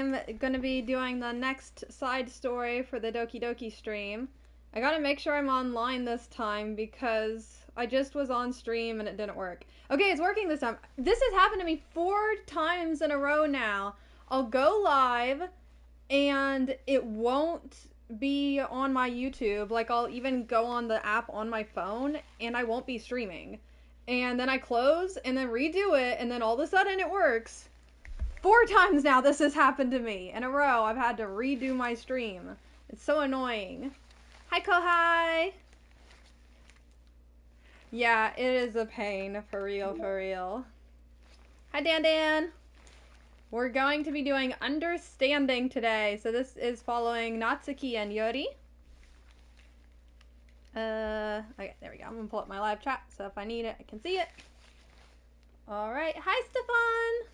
I'm gonna be doing the next side story for the Doki Doki stream. I gotta make sure I'm online this time because I just was on stream and it didn't work. Okay, it's working this time. This has happened to me 4 times in a row now. I'll go live and it won't be on my YouTube. Like, I'll even go on the app on my phone and I won't be streaming. And then I close and then redo it and then all of a sudden it works. 4 times now this has happened to me in a row. I've had to redo my stream. It's so annoying. Hi, Kohai! Yeah, it is a pain. For real, for real. Hi, Dan Dan! We're going to be doing Understanding today. So this is following Natsuki and Yuri. Okay, there we go. I'm gonna pull up my live chat, so if I need it, I can see it. Alright. Hi, Stefan!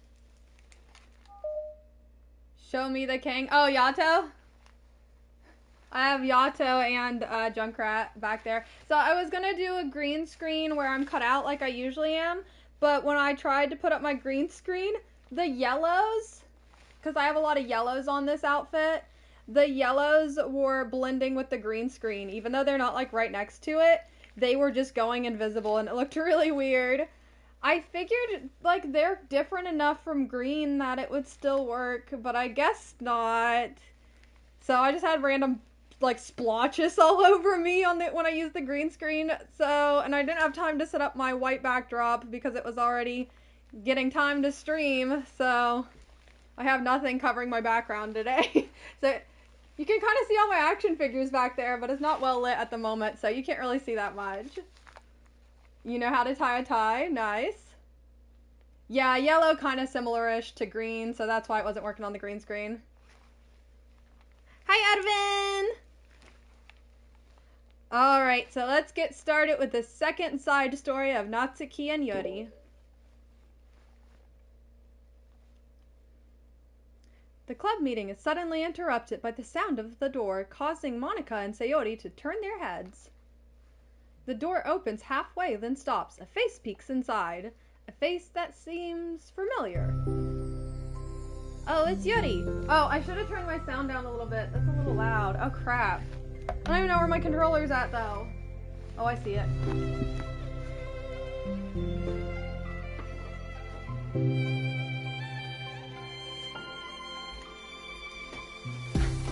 Show me the king. Oh, Yato? I have Yato and Junkrat back there. So I was gonna do a green screen where I'm cut out like I usually am, but when I tried to put up my green screen, the yellows, because I have a lot of yellows on this outfit, the yellows were blending with the green screen. Even though they're not like right next to it, they were just going invisible and it looked really weird. I figured, like, they're different enough from green that it would still work, but I guess not. So I just had random, like, splotches all over me on when I used the green screen. So, and I didn't have time to set up my white backdrop because it was already getting time to stream. So I have nothing covering my background today. So you can kind of see all my action figures back there, but it's not well lit at the moment, so you can't really see that much. You know how to tie a tie? Nice. Yeah, yellow kind of similar-ish to green, so that's why it wasn't working on the green screen. Hi, Edvin! Alright, so let's get started with the second side story of Natsuki and Yuri. The club meeting is suddenly interrupted by the sound of the door, causing Monika and Sayori to turn their heads. The door opens halfway, then stops. A face peeks inside. A face that seems familiar. Oh, it's Yuri. Oh, I should have turned my sound down a little bit. That's a little loud. Oh, crap. I don't even know where my controller's at, though. Oh, I see it.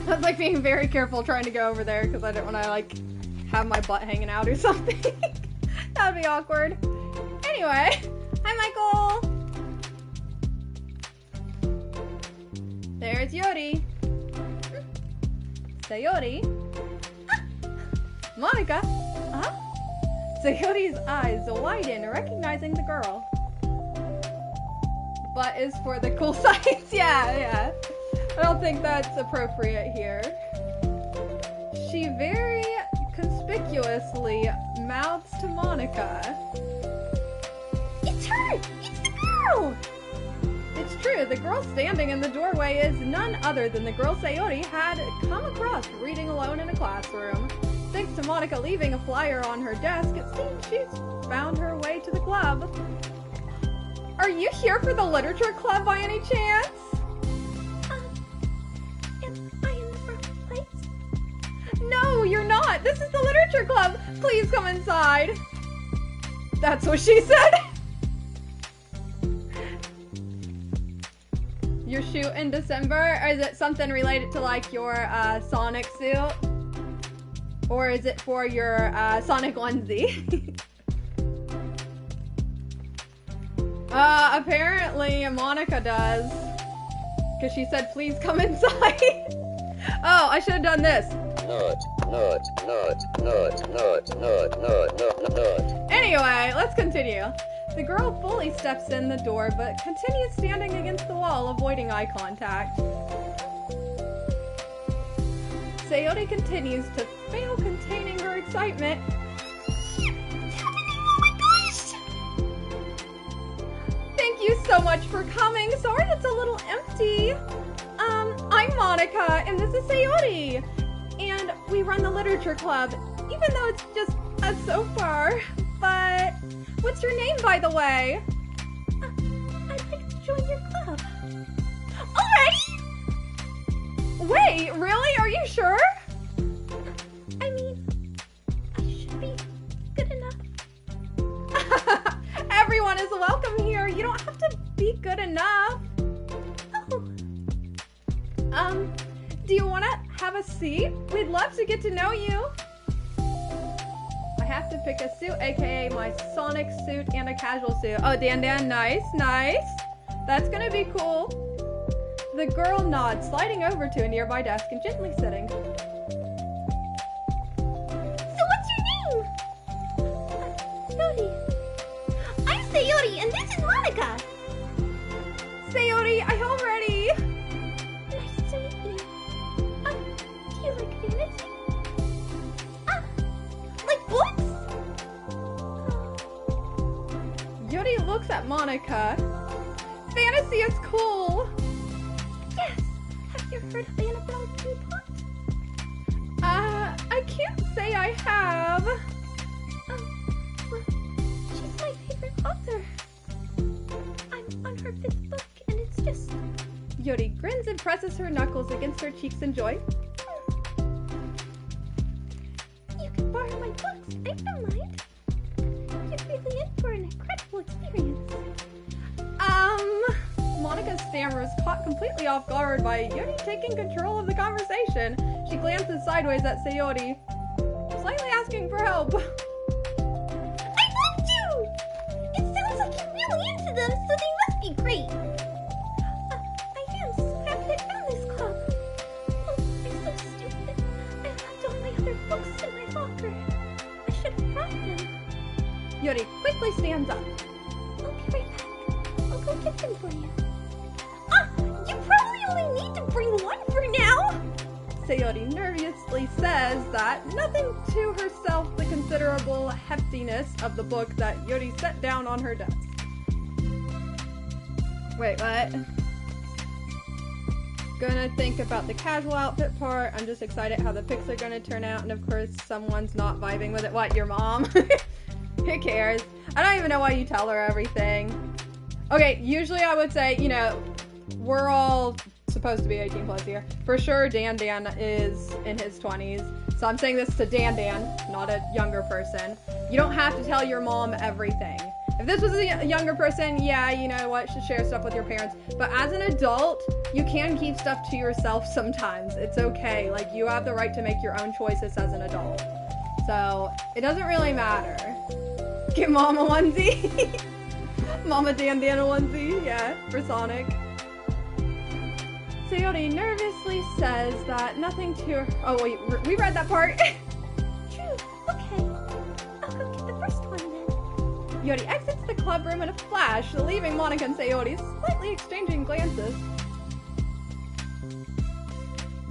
I was, like, being very careful trying to go over there because I didn't want to, like, have my butt hanging out or something. That would be awkward. Anyway, hi, Michael. There's Yuri. Sayori. Monika. Sayori's eyes widen, recognizing the girl. Butt is for the cool size. Yeah. I don't think that's appropriate here. She very conspicuously mouths to Monika. It's her! It's the girl! It's true, the girl standing in the doorway is none other than the girl Sayori had come across reading alone in a classroom. Thanks to Monika leaving a flyer on her desk, it seems she's found her way to the club. Are you here for the literature club by any chance? No, you're not! This is the literature club! Please come inside! That's what she said! Your shoot in December? Or is it something related to, like, your Sonic suit? Or is it for your Sonic onesie? Apparently Monika does. Because she said, please come inside. Oh, I should have done this. Anyway, let's continue. The girl fully steps in the door, but continues standing against the wall, avoiding eye contact. Sayori continues to fail containing her excitement. Oh my gosh! Thank you so much for coming. Sorry it's a little empty. I'm Monika, and this is Sayori. And we run the literature club, even though it's just us so far. But what's your name, by the way? I'd like to join your club. Already? Do you want to have a seat? We'd love to get to know you. I have to pick a suit, aka my Sonic suit and a casual suit. Oh, Dan, nice, nice. That's gonna be cool. The girl nods, sliding over to a nearby desk and gently sitting. So what's your name? Sayori. I'm Sayori, and this is Monica. Sayori, I already. Nice to meet you. Do you like fantasy? Like books? Yuri looks at Monica. Fantasy is cool. Yes. Have you heard of Annabelle Teapot? I can't say I have. Well, she's my favorite author. I'm on her 5th book, and it's just... Yuri grins and presses her knuckles against her cheeks in joy. You can borrow my books. I don't mind. You're really in for an incredible experience. Monica stammers, caught completely off guard by Yuri taking control of the conversation. She glances sideways at Sayori, slightly asking for help. I'd love to! It sounds like you're really into them, so they must be great. I am so happy I found this club. Oh, I'm so stupid. I left all my other books in my locker. I should have brought them. Yuri quickly stands up. I'll be right back. I'll go get them for you. You probably only need to bring one for now. Sayori nervously says that, nothing to herself the considerable heftiness of the book that Yuri set down on her desk. Wait, what? Gonna think about the casual outfit part. I'm just excited how the pics are gonna turn out, and of course someone's not vibing with it. What, your mom? Who cares? I don't even know why you tell her everything. Okay, usually I would say, you know, we're all supposed to be 18 plus here. For sure, Dan is in his 20s. So I'm saying this to Dan, not a younger person. You don't have to tell your mom everything. If this was a younger person, yeah, you know what, should share stuff with your parents. But as an adult, you can keep stuff to yourself sometimes. It's okay. Like, you have the right to make your own choices as an adult. So, it doesn't really matter. Get mom a onesie. Mama Dan a onesie, yeah, for Sonic. Sayori nervously says that nothing to her. Oh wait, we read that part. True. Okay. I'll go get the first one then. Yuri exits the club room in a flash, leaving Monica and Sayori slightly exchanging glances.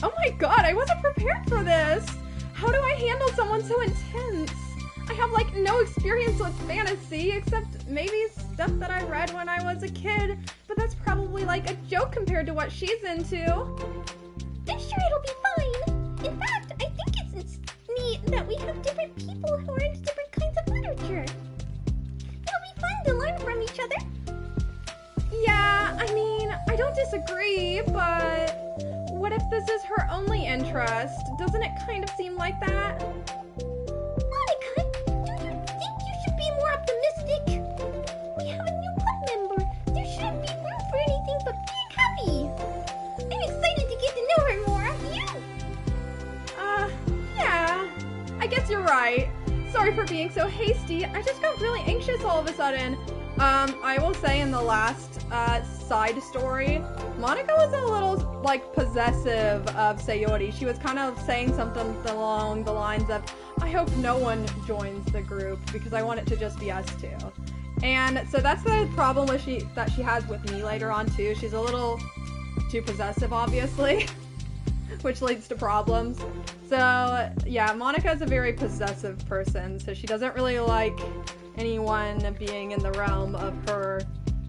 Oh my god, I wasn't prepared for this. How do I handle someone so intense? I have like no experience with fantasy except maybe stuff that I read when I was a kid, but that's probably like a joke compared to what she's into. I'm sure it'll be fine. In fact, I think it's neat that we have different people who are into different kinds of literature. It'll be fun to learn from each other. Yeah, I mean, I don't disagree, but what if this is her only interest? Doesn't it kind of seem like that? Monica, don't you think you should be more optimistic? We have a new club member. There shouldn't be room for anything but being happy. I'm excited to get to know her more. Are you? Yeah. I guess you're right. Sorry for being so hasty. I just got really anxious all of a sudden. I will say in the last side story, Monica was a little like possessive of Sayori. She was kind of saying something along the lines of, I hope no one joins the group because I want it to just be us two. And so that's the problem that she has with me later on too. She's a little too possessive, obviously, which leads to problems. So yeah, Monica is a very possessive person, so she doesn't really like anyone being in the realm of her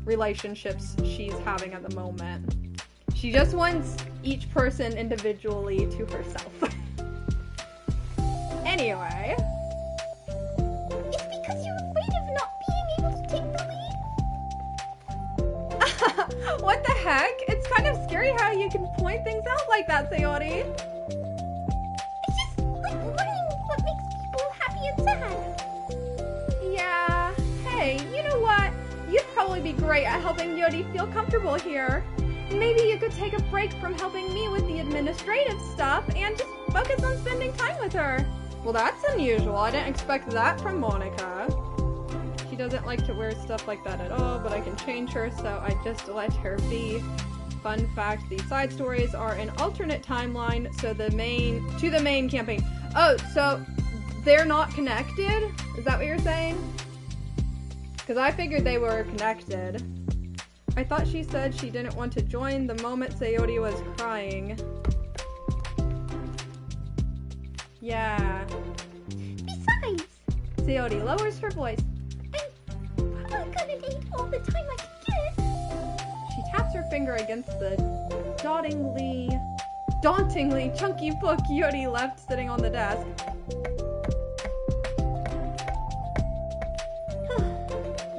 relationships she's having at the moment. She just wants each person individually to herself. Anyway. It's because you're afraid of not being able to take the lead? What the heck? It's kind of scary how you can point things out like that, Sayori. It's just like learning what makes people happy and sad. Yeah. Hey, you know what? You'd probably be great at helping Yuri feel comfortable here. maybe you could take a break from helping me with the administrative stuff and just focus on spending time with her. Well, that's unusual. I didn't expect that from Monica. She doesn't like to wear stuff like that at all, but I can change her, so I just let her be. Fun fact, the side stories are an alternate timeline, so the main campaign. Oh, so they're not connected? Is that what you're saying? Because I figured they were connected. I thought she said she didn't want to join the moment Sayori was crying. Yeah. Besides, Sayori lowers her voice. I'm probably gonna need all the time I can get. She taps her finger against the dauntingly chunky book Yuri left sitting on the desk.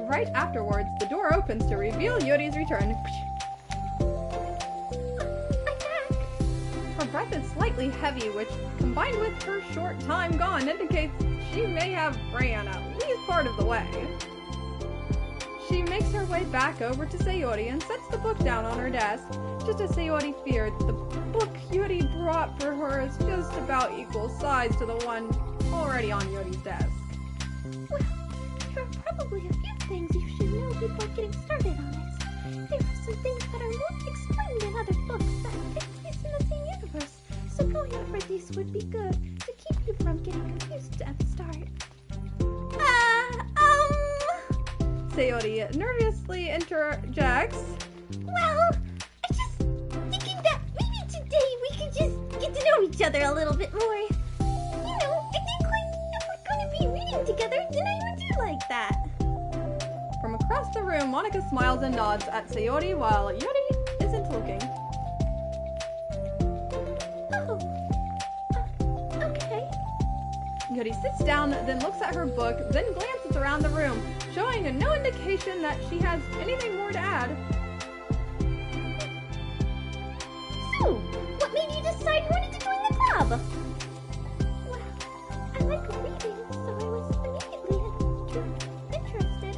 Right afterwards, the door opens to reveal Yuri's return. Her breath is slightly heavy, which, combined with her short time gone, indicates she may have ran at least part of the way. She makes her way back over to Sayori and sets the book down on her desk. Just as Sayori feared, the book Yuri brought for her is just about equal size to the one already on Yuri's desk. Well, there are probably a few things you should know before getting started on it. There are some things that are not explained in other books that take place in the same universe, so going over these would be good to keep you from getting confused at the start. Sayori nervously interjects. Well, I'm just thinking that maybe today we could just get to know each other a little bit more. You know, I think like if we're gonna be reading together, then I would do like that. From across the room, Monica smiles and nods at Sayori while Yuri isn't looking. Okay. Yuri sits down, then looks at her book, then glances around the room, showing no indication that she has anything more to add. So, what made you decide you wanted to join the club? Well, I like reading, so I was immediately interested.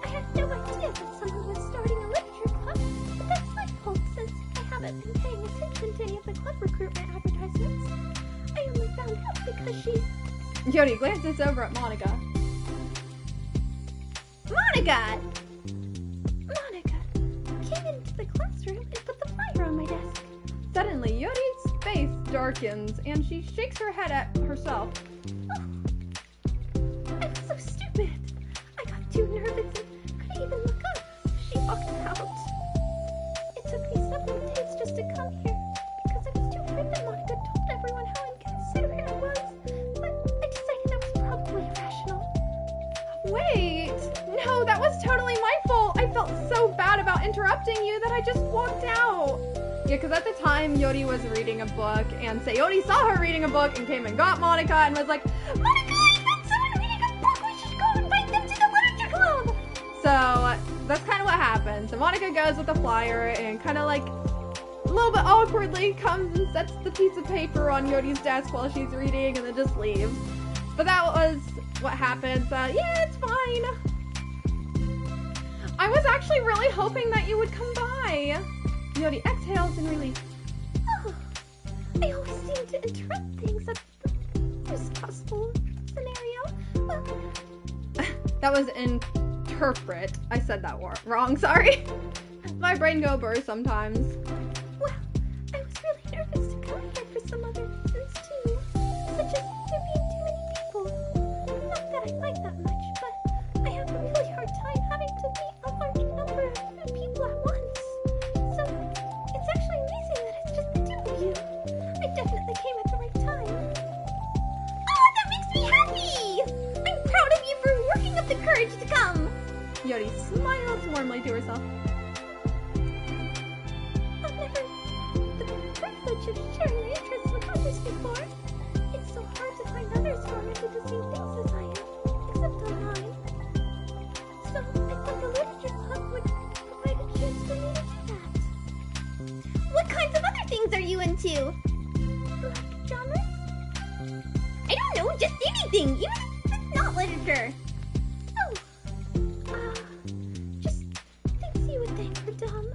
I had no idea that someone was starting a literature club, but that's my fault since I haven't been paying attention to any of the club recruitment advertisements. I only found out because she... Yuri glances over at Monica. Monica came into the classroom and put the flyer on my desk. Suddenly, Yuri's face darkens and she shakes her head at herself. Oh, I was so stupid. I got too nervous and couldn't even look up. She walked out. It took me several days just to come here because I was too afraid that Monica told everyone how inconsiderate I was. But I decided that was probably irrational. Wait! No, that was totally my fault! I felt so bad about interrupting you that I just walked out! Yeah, because at the time, Yuri was reading a book, and Sayori saw her reading a book and came and got Monica and was like, Monica, I found someone reading a book! We should go invite them to the literature club! So, that's kind of what happened. So Monica goes with the flyer and kind of like, a little bit awkwardly comes and sets the piece of paper on Yuri's desk while she's reading and then just leaves. But that was what happened, so yeah, it's fine. I was actually really hoping that you would come by. Yuri exhales in relief. Oh, I always seem to interrupt things at the worst possible scenario. Well, That was interpret. I said that wrong, sorry. My brain go burr sometimes. well, I was really nervous to come here for some other reasons too, such as there being too many people. Not that I like that much, but I have a really hard time having to meet a large number of people at once. So, it's actually amazing that it's just the two of you. I definitely came at the right time. Oh, that makes me happy! I'm proud of you for working up the courage to come. Yuri smiles warmly to herself. I've never had the privilege of sharing my interests with others before. It's so hard to find others who are into the same things as I am, except online. So I thought the literature club would provide a chance for me to do that. What kinds of other things are you into? Like genres? I don't know, just anything, even if it's not literature. Oh, just things you would think were dumb.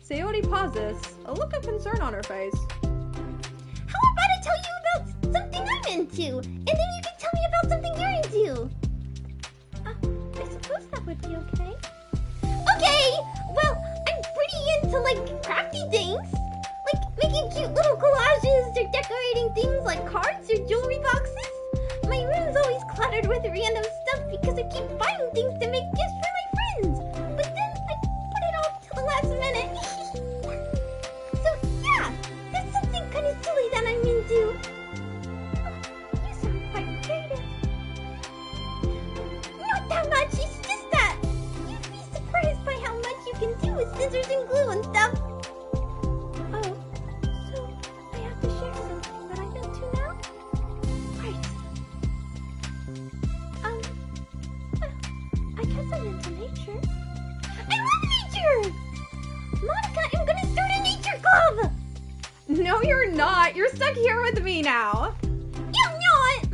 Sayori pauses pauses, a look of concern on her face. How about I tell you about something I'm into, and then you can tell me about something you're into? I suppose that would be okay. Okay! Well, I'm pretty into, like, crafty things. Like, making cute little collages or decorating things like cards or jewelry boxes. My room's always cluttered with random stuff because I keep buying things to make gifts for my friends. But then I put it off till the last minute. So, yeah, that's something kind of silly that I'm into. Oh, you sound quite creative. Not that much, it's just that you'd be surprised by how much you can do with scissors and glue and stuff. Oh, so I have to share something that I'm into now? Right. I guess I'm into nature. I love nature! Monica, I'm gonna start a nature club! No, you're not. You're stuck here with me now. I'm not!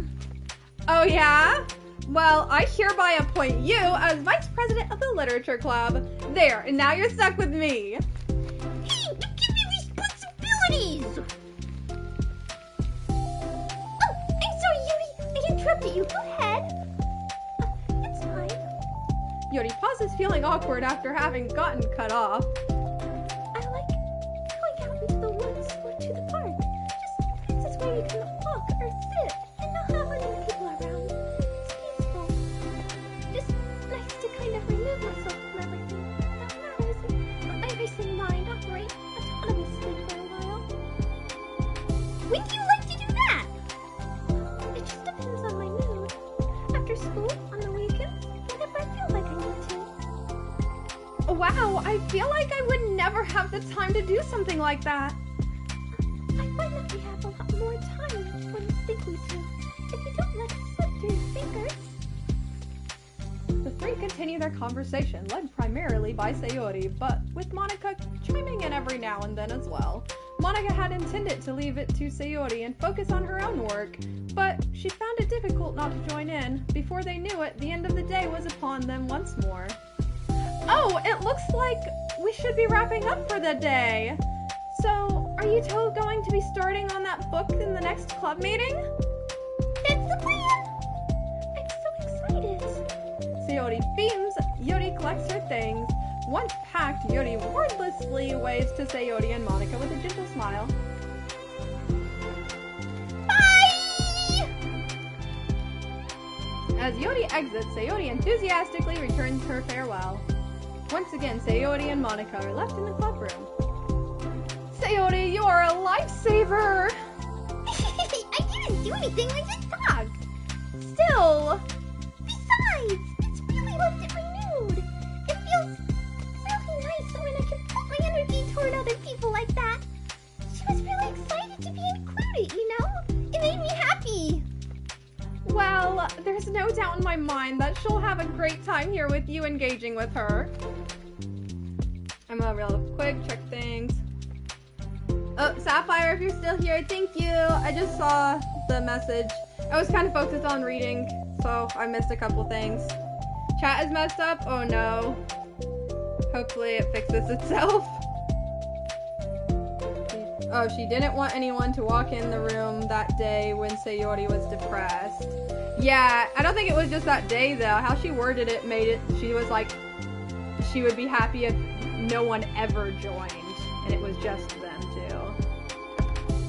Oh, yeah? Well, I hereby appoint you as vice president of the literature club. There, and now you're stuck with me. Hey, don't give me responsibilities! Oh, I'm sorry, Yuri. I interrupted you. Go ahead. It's fine. Yuri pauses, feeling awkward after having gotten cut off. I like going out into the woods or to the park. Just places where you can walk or sit and not have any people around. It's peaceful. Just nice to kind of remove myself from everything that matters and let my racing mind operate autonomously for a while. When do you like to do that? It just depends on my mood. After school, on the weekends, whenever I feel like I need to. Wow, I feel like I would never have the time to do something like that. I find that we have a lot more time when we think we do, if you don't let it slip through your fingers. The three continue their conversation, led primarily by Sayori, but with Monica chiming in every now and then as well. Monica had intended to leave it to Sayori and focus on her own work, but she found it difficult not to join in. Before they knew it, the end of the day was upon them once more. Oh, it looks like we should be wrapping up for the day. So, are you two going to be starting on that book in the next club meeting? That's the plan! I'm so excited! Sayori beams, Yuri collects her things. Once packed, Yuri wordlessly waves to Sayori and Monica with a gentle smile. Bye! As Yuri exits, Sayori enthusiastically returns her farewell. Once again, Sayori and Monica are left in the club room. Sayori, you are a lifesaver! I didn't do anything, I just talked! Still! Besides, it's really lifted my mood! It feels really nice when I can put my energy toward other people like that. She was really excited to be included, you know? It made me happy! Well, there's no doubt in my mind that she'll have a great time here with you engaging with her. I'm gonna real quick check things. Oh, Sapphire, if you're still here, thank you. I just saw the message. I was kind of focused on reading, so I missed a couple things. Chat is messed up? Oh no. Hopefully it fixes itself. Oh, she didn't want anyone to walk in the room that day when Sayori was depressed. Yeah, I don't think it was just that day though. How she worded it made it, she was like, she would be happy if no one ever joined. And it was just them too.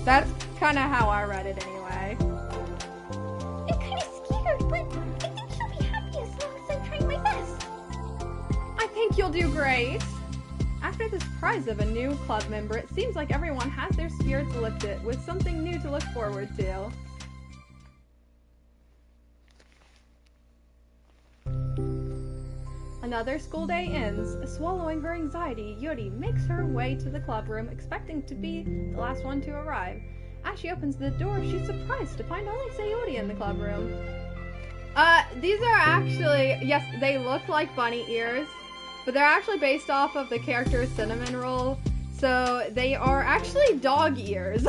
That's kind of how I read it anyway. I'm kind of scared, but I think she'll be happy as long as I'm trying my best. I think you'll do great. After the surprise of a new club member, it seems like everyone has their spirits lifted with something new to look forward to. Another school day ends. Swallowing her anxiety, Yuri makes her way to the club room, expecting to be the last one to arrive. As she opens the door, she's surprised to find only Sayori in the club room. These are actually, yes, they look like bunny ears, but they're actually based off of the character Cinnamon Roll, so they are actually dog ears.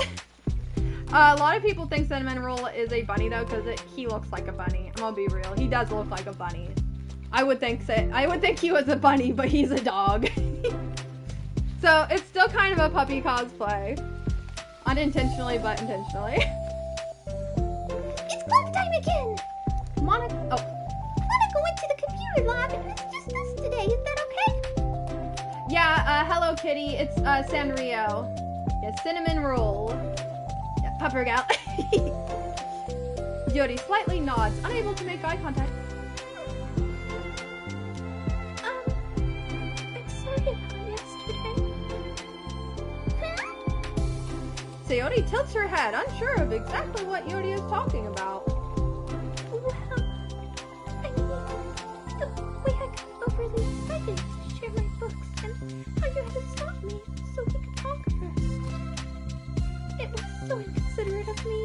A lot of people think Cinnamon Roll is a bunny though, because he looks like a bunny. I'm gonna be real, he does look like a bunny. I would think he was a bunny, but he's a dog. So it's still kind of a puppy cosplay. Unintentionally, but intentionally. It's club time again! Monica went to the computer lab and it's just us today. Is that okay? Yeah, hello kitty. It's Sanrio. Yeah, cinnamon roll. Yeah, pupper gal. Yodi slightly nods, unable to make eye contact. I'm sorry about yesterday. Sayori tilts her head, unsure of exactly what Yodi is talking about. Well, I mean, the way I got overly excited to share my books and how you had to stop me so we could talk first. It was so inconsiderate of me.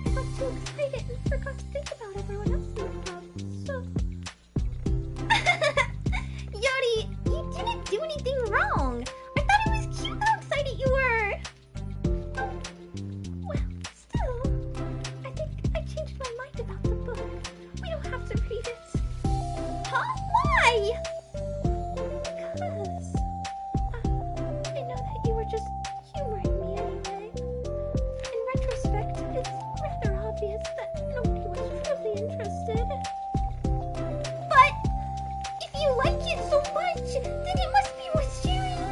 I got too excited and forgot to think about everyone else in the club, so... Yodi, you didn't do anything wrong. I thought it was cute how excited you were. Well, still, I think I changed my mind about the book. We don't have to read it. Huh? Why? Because I know that you were just humoring me anyway. In retrospect, it's rather obvious that nobody was truly interested. But if you like it so much, then it must be worth sharing.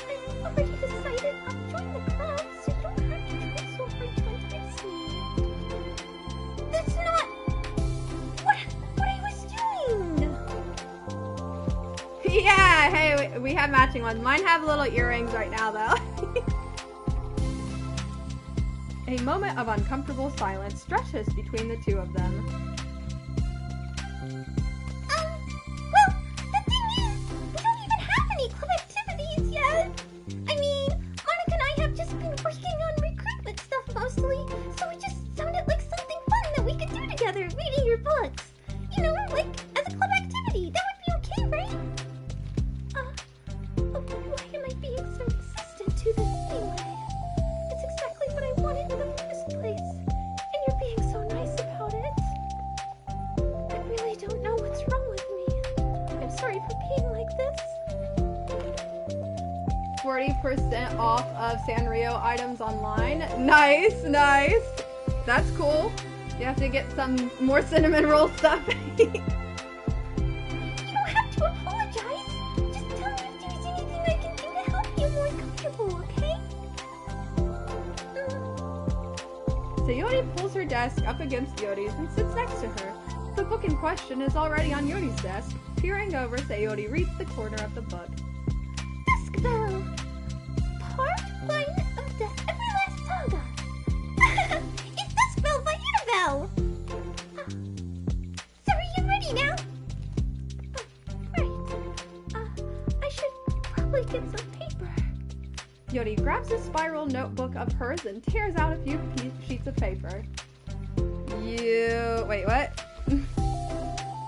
I've already decided I'll join the club, so you don't have to try so hard to entice me. That's not what I was doing. Yeah, hey, we have matching ones. Mine have little earrings right now, though. A moment of uncomfortable silence stretches between the two of them. Well, the thing is, we don't even have any club activities yet. I mean, Monica and I have just been working on recruitment stuff mostly, so it just sounded like something fun that we could do together, reading your books. You know, like, as a club activity. That would be okay, right? Why am I being so insistent to this anyway? It's exactly what I wanted in the first place, and you're being so nice about it. I really don't know what's wrong with me. I'm sorry for being like this. 40% off of Sanrio items online. Nice, nice. That's cool. You have to get some more cinnamon roll stuff. You don't have to apologize. Just tell me if there's anything I can do to help you more comfortable, okay? Sayori pulls her desk up against Yodi's and sits next to her. The book in question is already on Yodi's desk. Peering over, Sayori reads the corner of the book. Dusk Bell. Part 1 of the Everlast Saga. It's Dusk Bell by Annabelle. So are you ready now? Right. I should probably get some paper. Yodi grabs a spiral notebook of hers and tears out a few sheets of paper. Wait, what?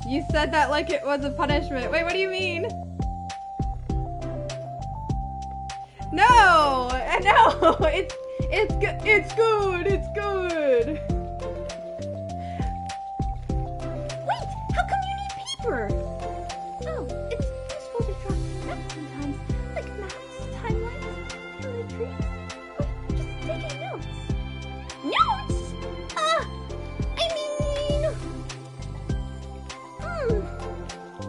You said that like it was a punishment. Wait, what do you mean? No, it's good. It's good. It's good. Wait, how come you need paper? Oh, it's useful to draw things out sometimes, like maps, timelines, family trees, or just taking notes. Notes?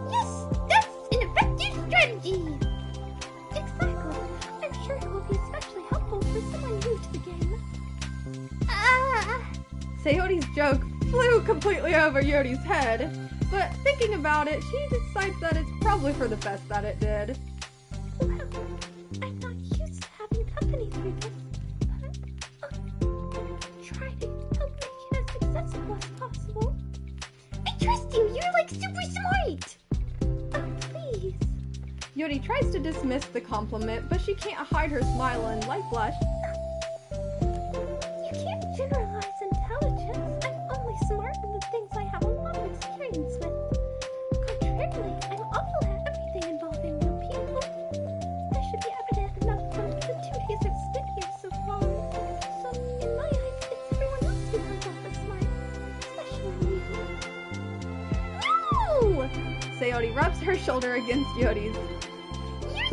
Yes, that's an effective strategy. Exactly. I'm sure it will be especially helpful for someone new to the game. Sayori's joke flew completely over Yodi's head, but thinking about it, she decides that it's probably for the best that it did. Well, I'm not used to having company through this, but I'll try to help make it as accessible as possible. I trust you! You're like super smart! Oh, please. Yodi tries to dismiss the compliment, but she can't hide her smile and light blush. You can't generalize intelligence. I'm only smart in the things I have a lot of experience with. Contrarily, I'm awful at everything involving new people. That should be evident enough from the 2 days I've spent here so far. So, in my eyes, it's everyone else who comes off as smart. Especially you. No! Sayori rubs her shoulder against Yodi's. You're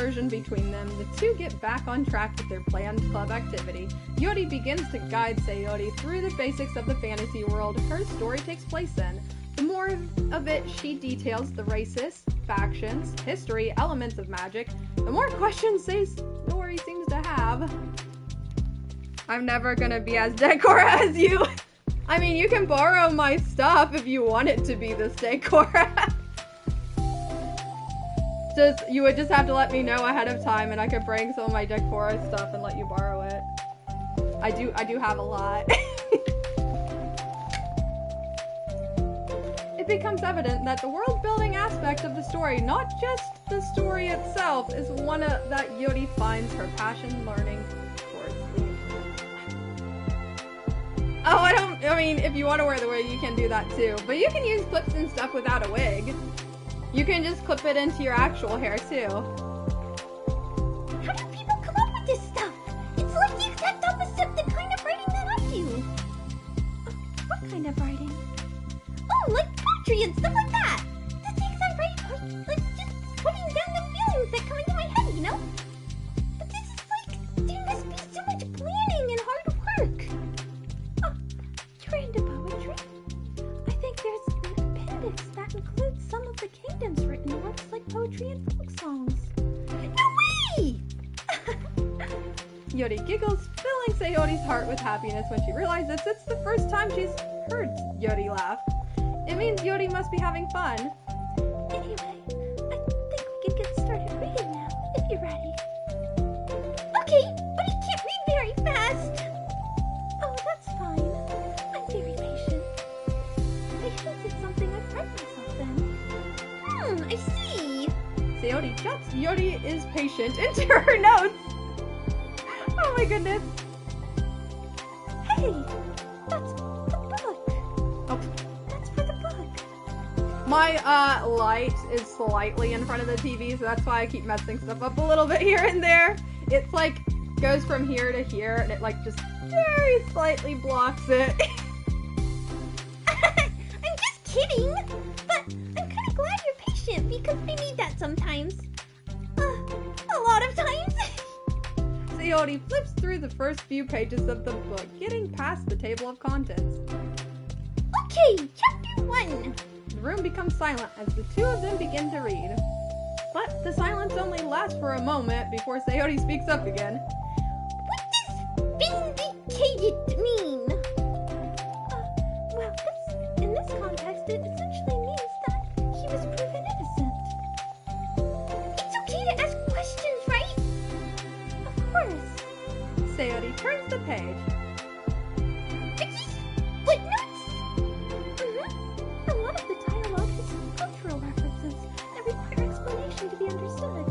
diversion between them, the two get back on track with their planned club activity. Yori begins to guide Sayori through the basics of the fantasy world her story takes place in. The more of it she details the races, factions, history, elements of magic, the more questions Sayori seems to have. I'm never gonna be as Decora as you. I mean, you can borrow my stuff if you want it to be this Decora. You would just have to let me know ahead of time and I could bring some of my Decora stuff and let you borrow it. I do have a lot. It becomes evident that the world-building aspect of the story, not just the story itself, is one that Yori finds her passion learning towards the internet. Oh, I mean, if you want to wear the wig, you can do that too. But you can use clips and stuff without a wig. You can just clip it into your actual hair too. How do people come up with this stuff? It's like the exact opposite of the kind of writing that I do. What kind of writing? Oh, like poetry and stuff like that. The things I write are like just putting down the feelings that come into my head, you know? But this is like, there must be so much planning and hard work. Oh, you're into poetry? I think there's an appendix that includes some of the cadence written works like poetry and folk songs. No way! Yori giggles, filling Sayori's heart with happiness when she realizes it's the first time she's heard Yori laugh. It means Yori must be having fun. Anyway, I think we can get started reading now, if you're ready. Okay, but I can't read very fast. Oh, that's fine. I'm very patient. Patience is something I've bred myself in. I see. Sayori jots Yori is patient into her notes. Oh my goodness. Hey, that's the book. Oh. That's for the book. My light is slightly in front of the TV, so that's why I keep messing stuff up a little bit here and there. It's like goes from here to here, and it like just very slightly blocks it. I'm just kidding, but I'm kind of glad you're patient because I need that sometimes. A lot of times. Sayori flips through the first few pages of the book, getting past the table of contents. Okay, chapter 1. The room becomes silent as the two of them begin to read. But the silence only lasts for a moment before Sayori speaks up again. What does vindicated mean? Well, in this context, it essentially means that he was proven innocent. It's okay to ask questions, right? Of course. Sayori turns the page. Are these footnotes? A lot of the dialogue has cultural references that require explanation to be understood.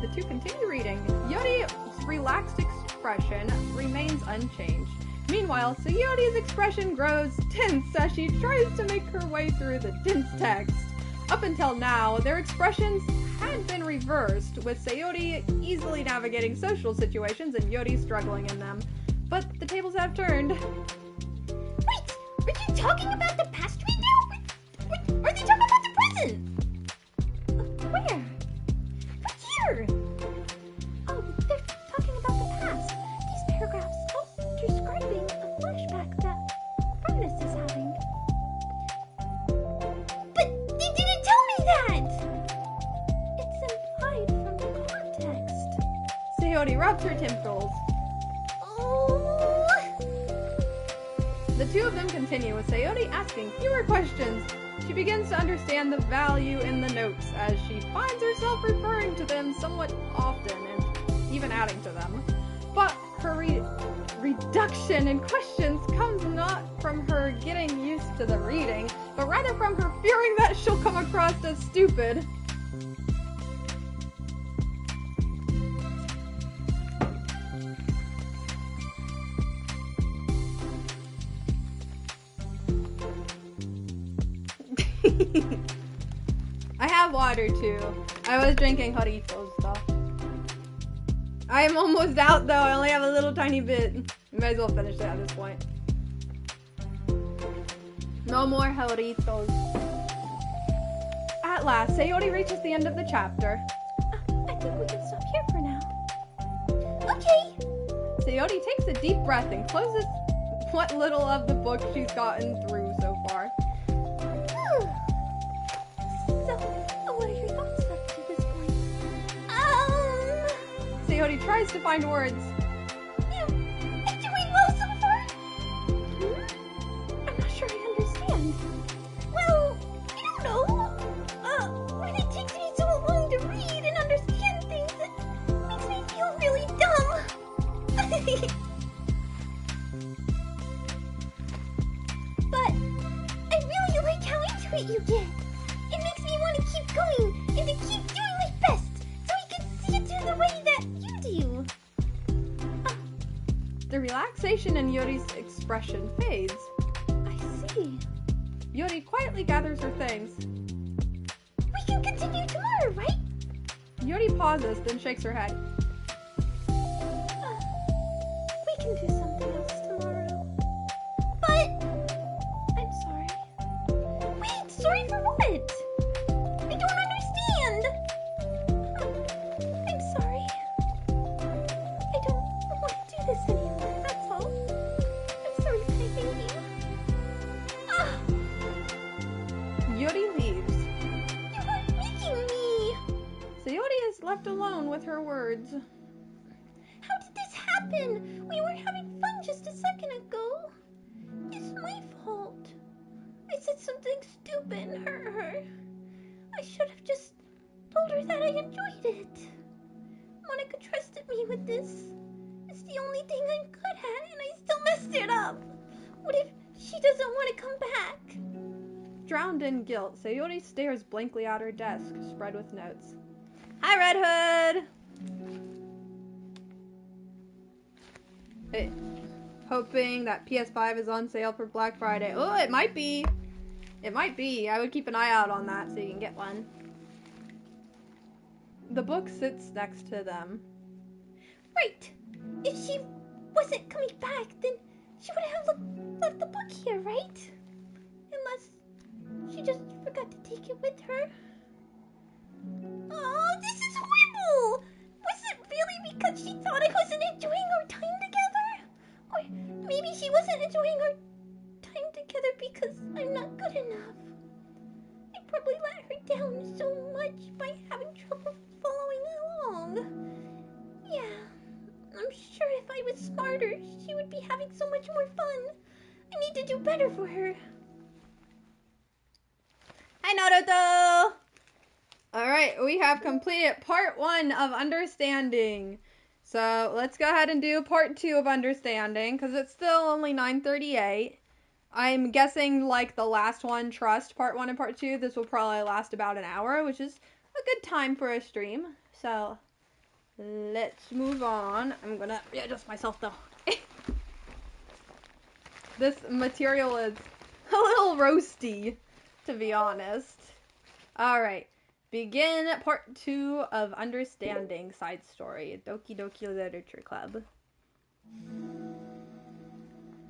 The two continue reading. Yori's relaxed expression remains unchanged. Meanwhile, Sayori's expression grows tense as she tries to make her way through the dense text. Up until now, their expressions had been reversed, with Sayori easily navigating social situations and Yori struggling in them. But the tables have turned. Wait, are you talking about the past right now? Are they talking about the present? Where? Right here. Oh, they're talking about the past. These paragraphs are describing a flashback that Furnace is having. But they didn't tell me that! It's implied from the context. Sayori rubs her temples. Oh. The two of them continue, with Sayori asking fewer questions. She begins to understand the value in the notes as she finds herself referring to them somewhat often and even adding to them. But her reduction in questions comes not from her getting used to the reading, but rather from her fearing that she'll come across as stupid. I have water too. I was drinking Haritos though. I am almost out though. I only have a little tiny bit. You might as well finish it at this point. No more Haritos. At last, Sayori reaches the end of the chapter. I think we can stop here for now. Okay. Sayori takes a deep breath and closes what little of the book she's gotten through so far. So, what are your thoughts up to this point? Sayori tries to find words. I'm doing well so far? I'm not sure I understand. Well, I don't know. When it takes me so long to read and understand things, it makes me feel really dumb. But I really like how into it you get. It makes me want to keep going and to keep doing my best so I can see it through the way that you do. The relaxation in Yori's expression fades. I see. Yori quietly gathers her things. We can continue tomorrow, right? Yori pauses, then shakes her head. We can do something else tomorrow. But I'm sorry. Wait, sorry for what? I don't understand. I'm sorry. I don't want to do this anymore, that's all. I'm sorry that I made you. Yori leaves. You weren't making me. Sayori is left alone with her words. How did this happen? We were having fun just a second ago. It's my fault. I said something stupid and hurt her. I should have just told her that I enjoyed it. Monica trusted me with this. It's the only thing I'm good at, and I still messed it up. What if she doesn't want to come back? Drowned in guilt, Sayori stares blankly at her desk, spread with notes. Hi, Red Hood! Hey, hoping that PS5 is on sale for Black Friday. Oh, it might be. It might be. I would keep an eye out on that so you can get one. The book sits next to them. Right. If she wasn't coming back, then she would have left the book here, right? Unless she just forgot to take it with her. Oh, this is horrible! Was it really because she thought I wasn't enjoying our time together? Or maybe she wasn't enjoying our time together because I'm not good enough. I probably let her down so much by having trouble following along. Yeah, I'm sure if I was smarter, she would be having so much more fun. I need to do better for her. Hi, Naruto! Alright, we have completed part 1 of Understanding. So, let's go ahead and do part 2 of Understanding, because it's still only 9:38. I'm guessing, like the last one, Trust, part 1 and part 2, this will probably last about an hour, which is a good time for a stream. So, let's move on. I'm gonna readjust myself, though. This material is a little roasty, to be honest. Alright. Begin part 2 of Understanding side story, Doki Doki Literature Club.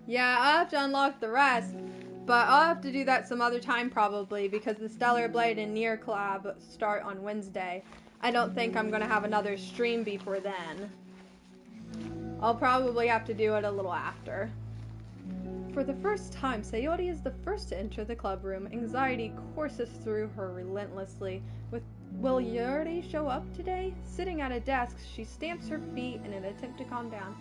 Yeah, I'll have to unlock the rest, but I'll have to do that some other time probably because the Stellar Blade and Nier collab start on Wednesday. I don't think I'm going to have another stream before then. I'll probably have to do it a little after. For the first time, Sayori is the first to enter the club room. Anxiety courses through her relentlessly. Will Yuri show up today? Sitting at a desk, she stamps her feet in an attempt to calm down.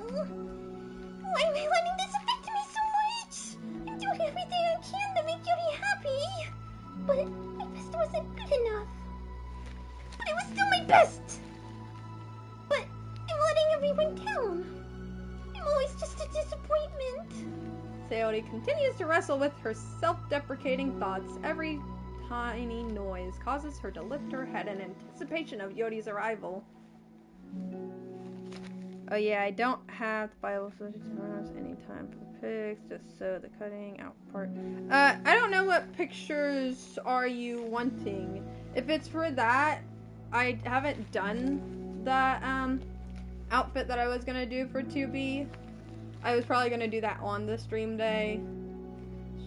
Why am I letting this affect me so much? I'm doing everything I can to make Yuri happy. But my best wasn't good enough. But it was still my best. But I'm letting everyone down. I'm always just a disappointment. Sayori continues to wrestle with her self-deprecating thoughts. Every tiny noise causes her to lift her head in anticipation of Yori's arrival. Oh yeah, I don't have the Bible any time for the pics, just so the cutting out part. I don't know what pictures are you wanting. If it's for that, I haven't done that outfit that I was gonna do for 2B. I was probably gonna do that on the stream day.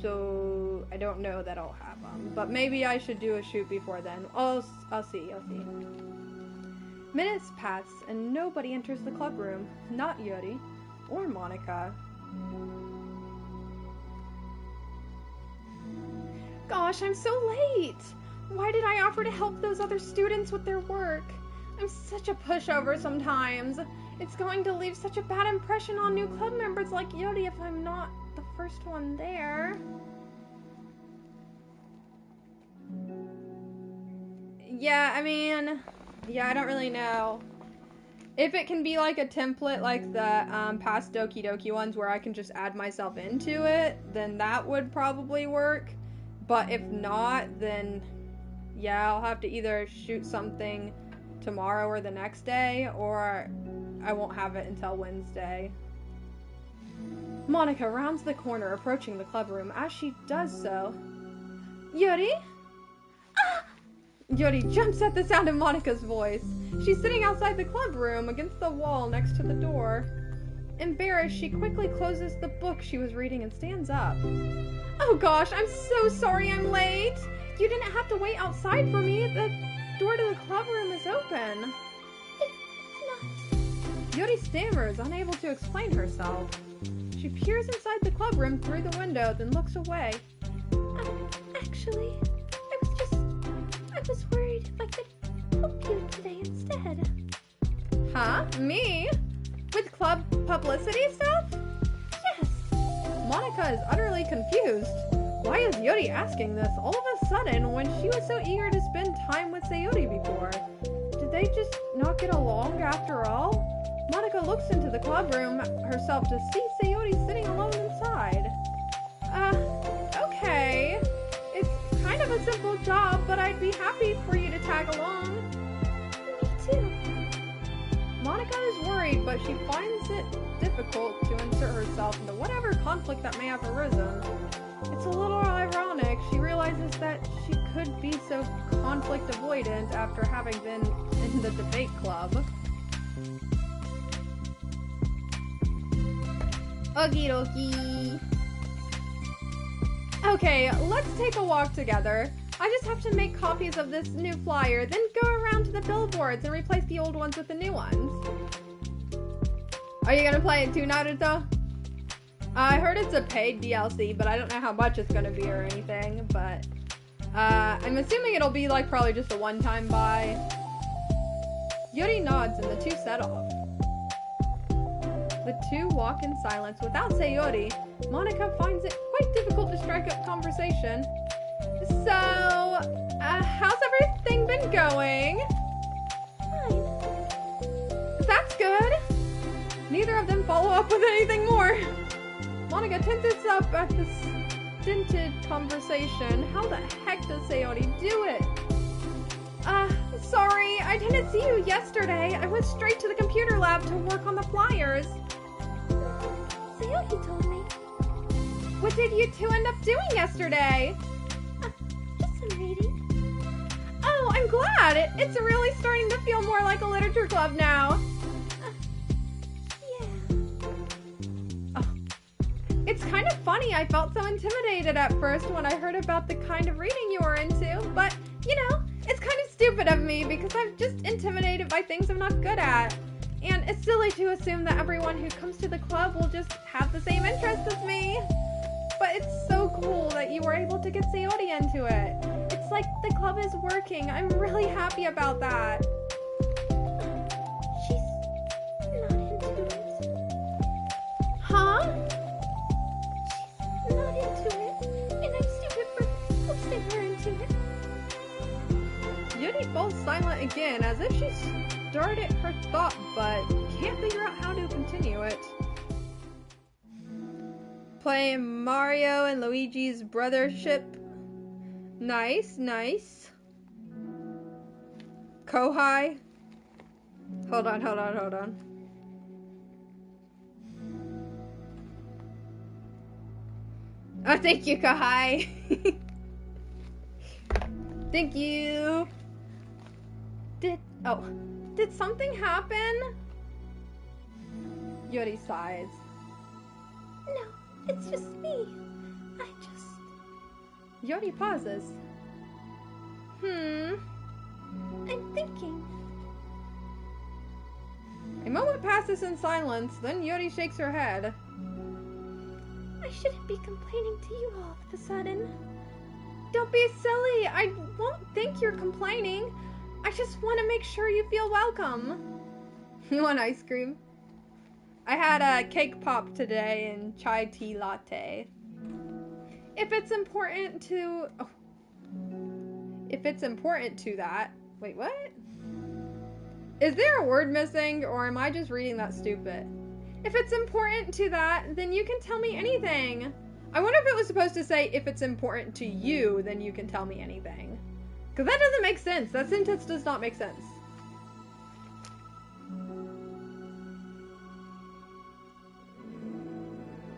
So I don't know that I'll have them, but maybe I should do a shoot before then. I'll see. Minutes pass and nobody enters the club room. Not Yuri or Monica. Gosh, I'm so late. Why did I offer to help those other students with their work? I'm such a pushover sometimes. It's going to leave such a bad impression on new club members like Yuri if I'm not the first one there. Yeah, I don't really know. If it can be like a template like the past Doki Doki ones where I can just add myself into it, then that would probably work. But if not, then yeah, I'll have to either shoot something tomorrow or the next day, or I won't have it until Wednesday. Monica rounds the corner, approaching the club room. As she does so, Yuri? Ah! Yuri jumps at the sound of Monica's voice. She's sitting outside the club room against the wall next to the door. Embarrassed, she quickly closes the book she was reading and stands up. Oh gosh, I'm so sorry I'm late. You didn't have to wait outside for me. The door to the club room is open. It's not. Yuri stammers, unable to explain herself. She peers inside the club room through the window, then looks away. Actually, I was worried if I could help you today instead. Huh? Me? With club publicity stuff? Yes. Monica is utterly confused. Why is Yuri asking this all of a sudden when she was so eager to spend time with Sayori before? Did they just not get along after all? Monica looks into the club room herself to see Sayori sitting alone inside. Okay. It's kind of a simple job, but I'd be happy for you to tag along. Me too. Monica is worried, but she finds it difficult to insert herself into whatever conflict that may have arisen. It's a little ironic. She realizes that she could be so conflict avoidant after having been in the debate club. Okie dokie. Okay, let's take a walk together. I just have to make copies of this new flyer, then go around to the billboards and replace the old ones with the new ones. Are you gonna play it too, Naruto? I heard it's a paid DLC, but I don't know how much it's gonna be or anything, but I'm assuming it'll be like probably just a one-time buy. Yuri nods and the two set off. The two walk in silence without Sayori. Monica finds it quite difficult to strike up conversation. So, how's everything been going? Fine. That's good. Neither of them follow up with anything more. Monica tenses up at this stinted conversation. How the heck does Sayori do it? Sorry, I didn't see you yesterday. I went straight to the computer lab to work on the flyers. Sayori told me. What did you two end up doing yesterday? Just some reading. Oh, I'm glad. It's really starting to feel more like a literature club now. Yeah. Oh. It's kind of funny. I felt so intimidated at first when I heard about the kind of reading you were into, but, you know, it's kind of stupid of me because I'm just intimidated by things I'm not good at. And it's silly to assume that everyone who comes to the club will just have the same interests as me. But it's so cool that you were able to get Sayori into it. It's like the club is working. I'm really happy about that. She's not into it. Huh? She's not into it. And I'm stupid for forcing her into it. Yuri falls silent again as if she started her thought but can't figure out how to continue it. Play Mario and Luigi's Brothership. Nice, nice. Kohai. Hold on. Oh, thank you, Kohai. Thank you. Did something happen? Yuri sighs. No, it's just me. I just... Yori pauses. I'm thinking. A moment passes in silence, then Yori shakes her head. I shouldn't be complaining to you all of a sudden. Don't be silly. I won't think you're complaining. I just want to make sure you feel welcome. You want ice cream? I had a cake pop today and chai tea latte. If it's important to... Oh. If it's important to that... Wait, what? Is there a word missing, or am I just reading that stupid? If it's important to that, then you can tell me anything. I wonder if it was supposed to say, if it's important to you, then you can tell me anything. Because that doesn't make sense. That sentence does not make sense.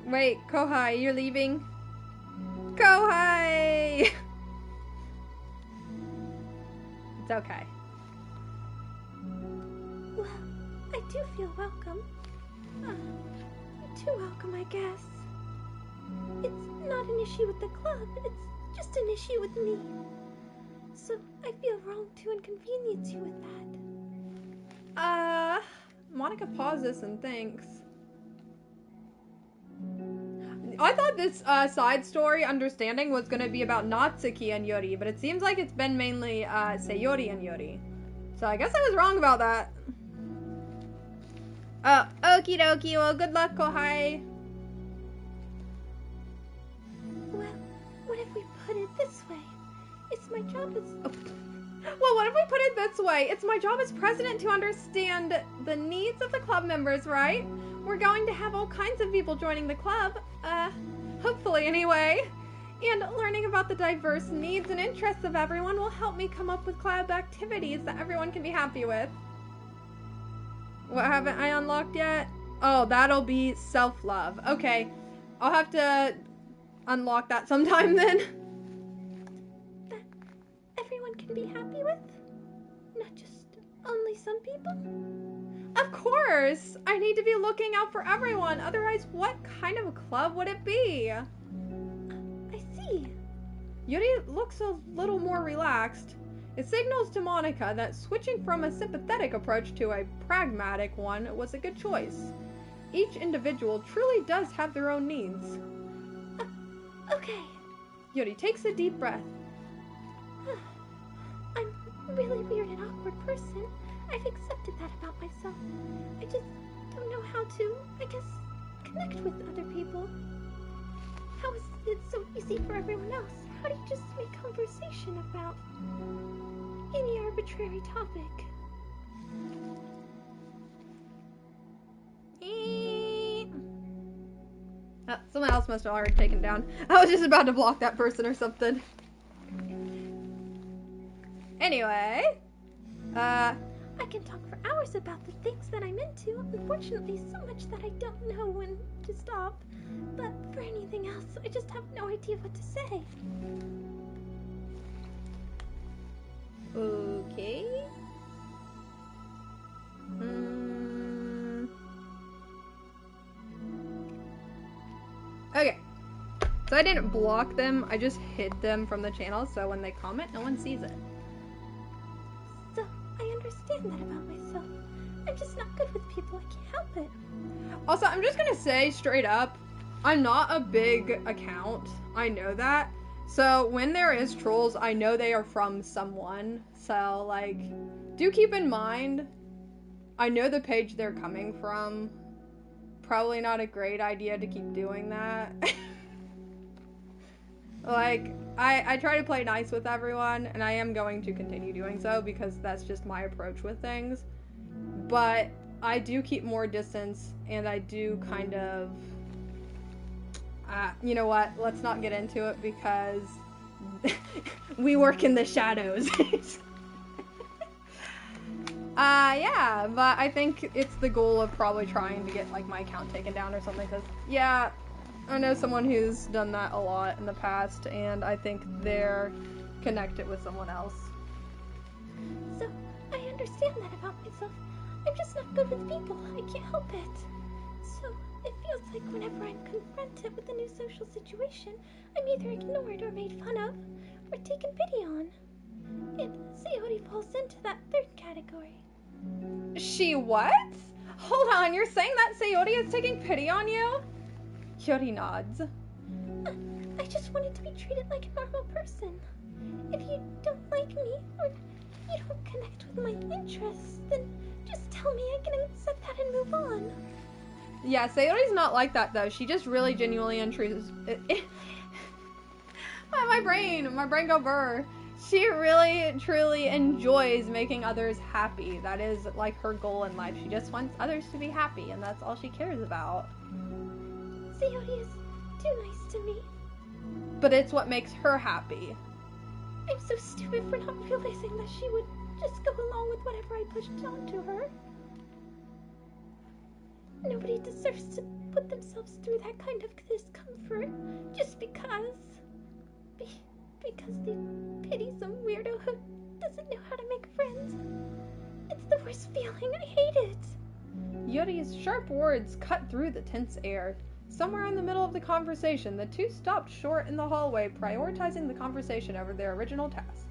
Wait, Kohai, you're leaving? Kohai! It's okay. Well, I do feel welcome. Too welcome, I guess. It's not an issue with the club, it's just an issue with me. So I feel wrong to inconvenience you with that. Monica pauses and thinks. I thought this side story understanding was going to be about Natsuki and Yori, but it seems like it's been mainly Sayori and Yori. So I guess I was wrong about that. Okie dokie, well good luck, Kohai. Well, what if we put it this way? It's my job as... Well, what if we put it this way? It's my job as president to understand the needs of the club members, right? We're going to have all kinds of people joining the club, hopefully anyway. And learning about the diverse needs and interests of everyone will help me come up with club activities that everyone can be happy with. What haven't I unlocked yet? Oh, that'll be self-love. Okay, I'll have to unlock that sometime then. That everyone can be happy with? Not just only some people? Of course! I need to be looking out for everyone, otherwise what kind of a club would it be? I see. Yuri looks a little more relaxed. It signals to Monica that switching from a sympathetic approach to a pragmatic one was a good choice. Each individual truly does have their own needs. Okay. Yuri takes a deep breath. I'm a really weird and awkward person. I've accepted that about myself. I just don't know how to, I guess, connect with other people. How is it so easy for everyone else? How do you just make conversation about any arbitrary topic? Someone else must have already taken down. I was just about to block that person or something. Anyway, I can talk for hours about the things that I'm into. Unfortunately, so much that I don't know when to stop. But for anything else, I just have no idea what to say. Okay. Okay. So I didn't block them, I just hid them from the channel, so when they comment, no one sees it. So, I understand that about myself. I'm just not good with people, I can't help it. Also, I'm just gonna say straight up, I'm not a big account. I know that. So when there is trolls, I know they are from someone. So, like, do keep in mind, I know the page they're coming from. Probably not a great idea to keep doing that. Like, I try to play nice with everyone, and I am going to continue doing so because that's just my approach with things. But I do keep more distance, and I do kind of... you know what? Let's not get into it because we work in the shadows. Yeah, but I think it's the goal of probably trying to get, like, my account taken down or something, because, yeah, I know someone who's done that a lot in the past, and I think they're connected with someone else. So, I understand that about myself. I'm just not good with people. I can't help it. So, it feels like whenever I'm confronted with a new social situation, I'm either ignored or made fun of, or taken pity on. And Sayori falls into that third category. She what? Hold on, you're saying that Sayori is taking pity on you? Yuri nods. I just wanted to be treated like a normal person. If you don't like me, or you don't connect with my interests, then just tell me. I can accept that and move on. Yeah, Sayori's not like that though. She just really genuinely intrudes. My brain go burr. She really, truly enjoys making others happy. That is like her goal in life. She just wants others to be happy, and that's all she cares about. Sayori is too nice to me. But it's what makes her happy. I'm so stupid for not realizing that she would just go along with whatever I pushed onto her. Nobody deserves to put themselves through that kind of discomfort just because they pity some weirdo who doesn't know how to make friends. It's the worst feeling. I hate it. Yuri's sharp words cut through the tense air. Somewhere in the middle of the conversation, the two stopped short in the hallway, prioritizing the conversation over their original task.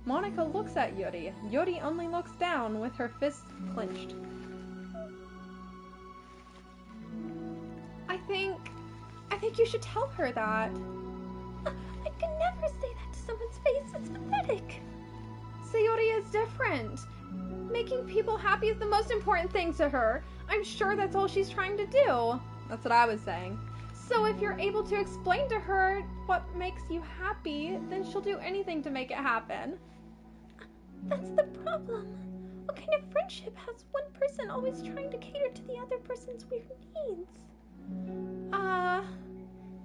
Monika looks at Yuri. Yuri only looks down with her fists clenched. I think you should tell her that. I could never say that to someone's face. It's pathetic. Sayori is different. Making people happy is the most important thing to her. I'm sure that's all she's trying to do. That's what I was saying. So if you're able to explain to her what makes you happy, then she'll do anything to make it happen. That's the problem. What kind of friendship has one person always trying to cater to the other person's weird needs?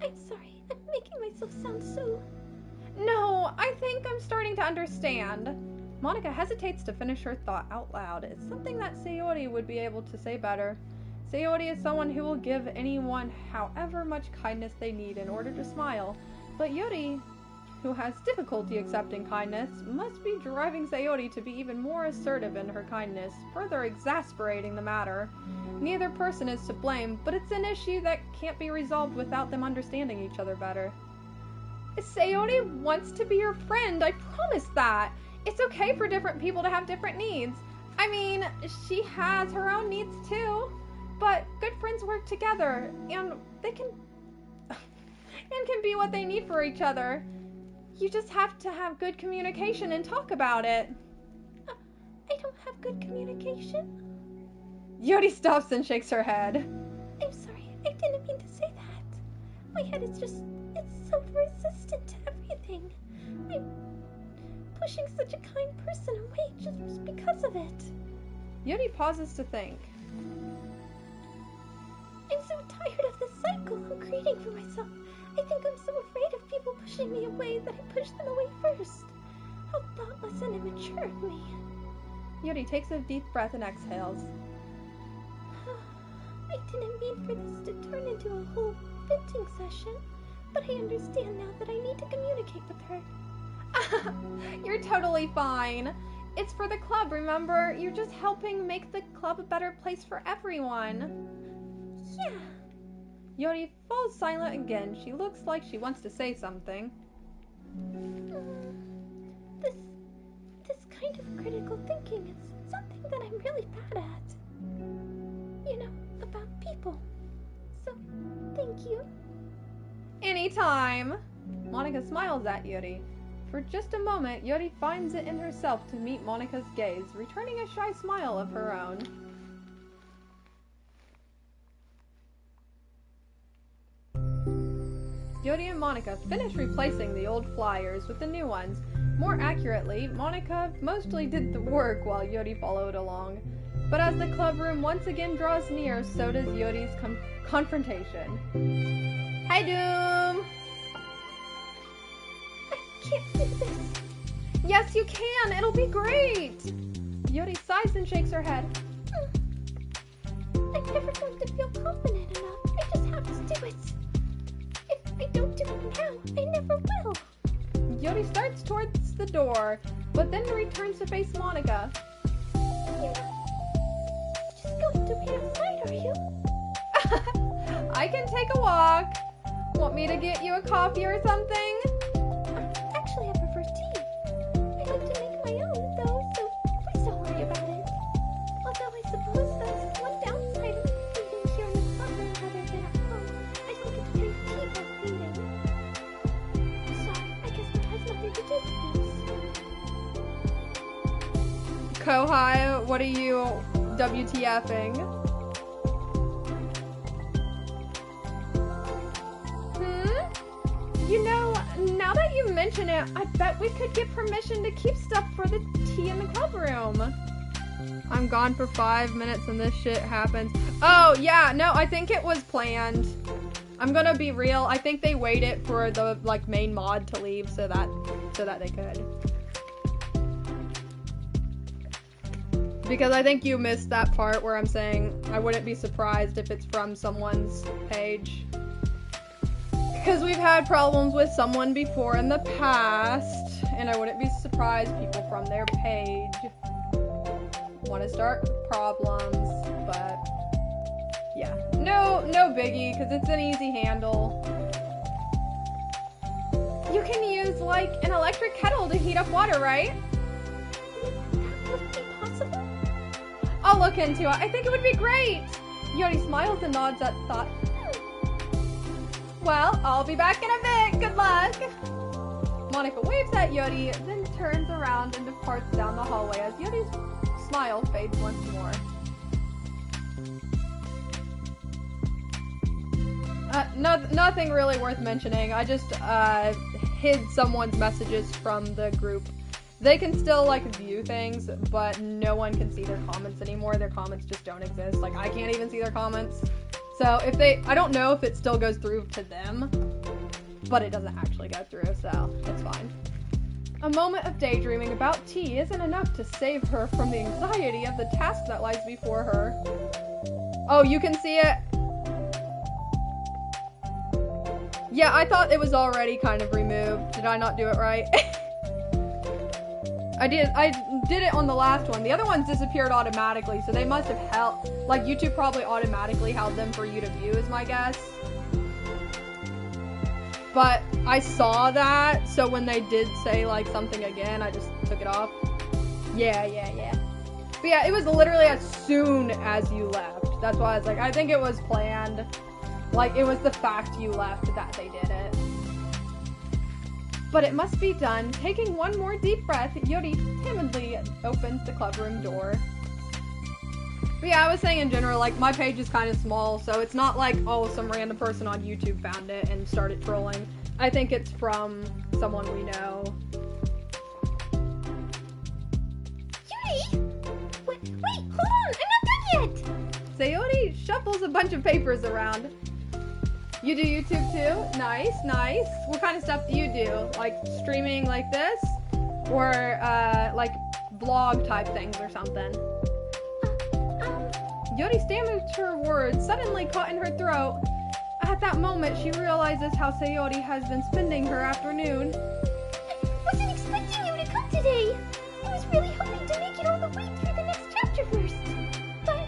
I'm sorry. I'm making myself sound so... No, I think I'm starting to understand. Monika hesitates to finish her thought out loud. It's something that Sayori would be able to say better. Sayori is someone who will give anyone however much kindness they need in order to smile. But Yuri, who has difficulty accepting kindness, must be driving Sayori to be even more assertive in her kindness, further exasperating the matter. Neither person is to blame, but it's an issue that can't be resolved without them understanding each other better. Sayori wants to be your friend, I promise that. It's okay for different people to have different needs. I mean, she has her own needs too. But good friends work together, and they can be what they need for each other. You just have to have good communication and talk about it. I don't have good communication. Yuri stops and shakes her head. I'm sorry, I didn't mean to say that. My head is it's so resistant to everything. I'm pushing such a kind person away just because of it. Yuri pauses to think. I'm so tired of this cycle I'm creating for myself. I think I'm so afraid of people pushing me away that I push them away first. How thoughtless and immature of me. Yuri takes a deep breath and exhales. I didn't mean for this to turn into a whole venting session, but I understand now that I need to communicate with her. You're totally fine. It's for the club, remember? You're just helping make the club a better place for everyone. Yeah. Yuri falls silent again. She looks like she wants to say something. This kind of critical thinking is something that I'm really bad at. You know, about people. So, thank you. Anytime. Monika smiles at Yuri. For just a moment, Yuri finds it in herself to meet Monika's gaze, returning a shy smile of her own. Yuri and Monika finish replacing the old flyers with the new ones. More accurately, Monika mostly did the work while Yuri followed along. But as the club room once again draws near, so does Yuri's confrontation. Hi, Doom! I can't do this. Yes, you can! It'll be great! Yuri sighs and shakes her head. I'm never going to feel confident enough. I just have to do it. If I don't do it now, I never will. Yuri starts towards the door, but then returns to face Monika. You're just going to be outside, are you? I can take a walk. Want me to get you a coffee or something? Actually, I prefer tea. I like to make my own, though, so please don't worry about it. Although I suppose that's one downside of living here in the clubroom rather than at home. I don't get to drink tea while reading. So, I guess that has nothing to do with this. Kohai, what are you WTFing? You know, now that you mention it, I bet we could get permission to keep stuff for the tea in the club room. I'm gone for 5 minutes and this shit happens. Oh, yeah, no, I think it was planned. I'm gonna be real. I think they waited for the, like, main mod to leave so that they could. Because I think you missed that part where I'm saying I wouldn't be surprised if it's from someone's page. Because we've had problems with someone before in the past, and I wouldn't be surprised people from their page want to start problems, but yeah. No biggie, because it's an easy handle. You can use, like, an electric kettle to heat up water, right? That would be possible? I'll look into it. I think it would be great. Yodi smiles and nods at thought. Well, I'll be back in a bit. Good luck. Monica waves at Yodi, then turns around and departs down the hallway as Yodi's smile fades once more. Nothing really worth mentioning. I just hid someone's messages from the group. They can still, like, view things, but no one can see their comments anymore. Their comments just don't exist. Like, I can't even see their comments. So if I don't know if it still goes through to them, but it doesn't actually go through, so it's fine. A moment of daydreaming about tea isn't enough to save her from the anxiety of the task that lies before her. Oh, you can see it? Yeah, I thought it was already kind of removed. Did I not do it right? I did it on the last one. The other ones disappeared automatically, so they must have held, like, YouTube probably automatically held them for you to view is my guess. But I saw that, so when they did say, like, something again, I just took it off. Yeah. But yeah, it was literally as soon as you left. That's why I was like, I think it was planned. Like, it was the fact you left that they did it. But it must be done. Taking one more deep breath, Yodi timidly opens the clubroom door. But yeah, I was saying in general, like, my page is kind of small, so it's not like, oh, some random person on YouTube found it and started trolling. I think it's from someone we know. Yuri! Wait, hold on! I'm not done yet! Sayori shuffles a bunch of papers around. You do YouTube too? Nice. What kind of stuff do you do? Like streaming like this? Or like vlog type things or something? Yodi stammers her words, suddenly caught in her throat. At that moment, she realizes how Sayori has been spending her afternoon. I wasn't expecting you to come today. I was really hoping to make it all the way through the next chapter first. But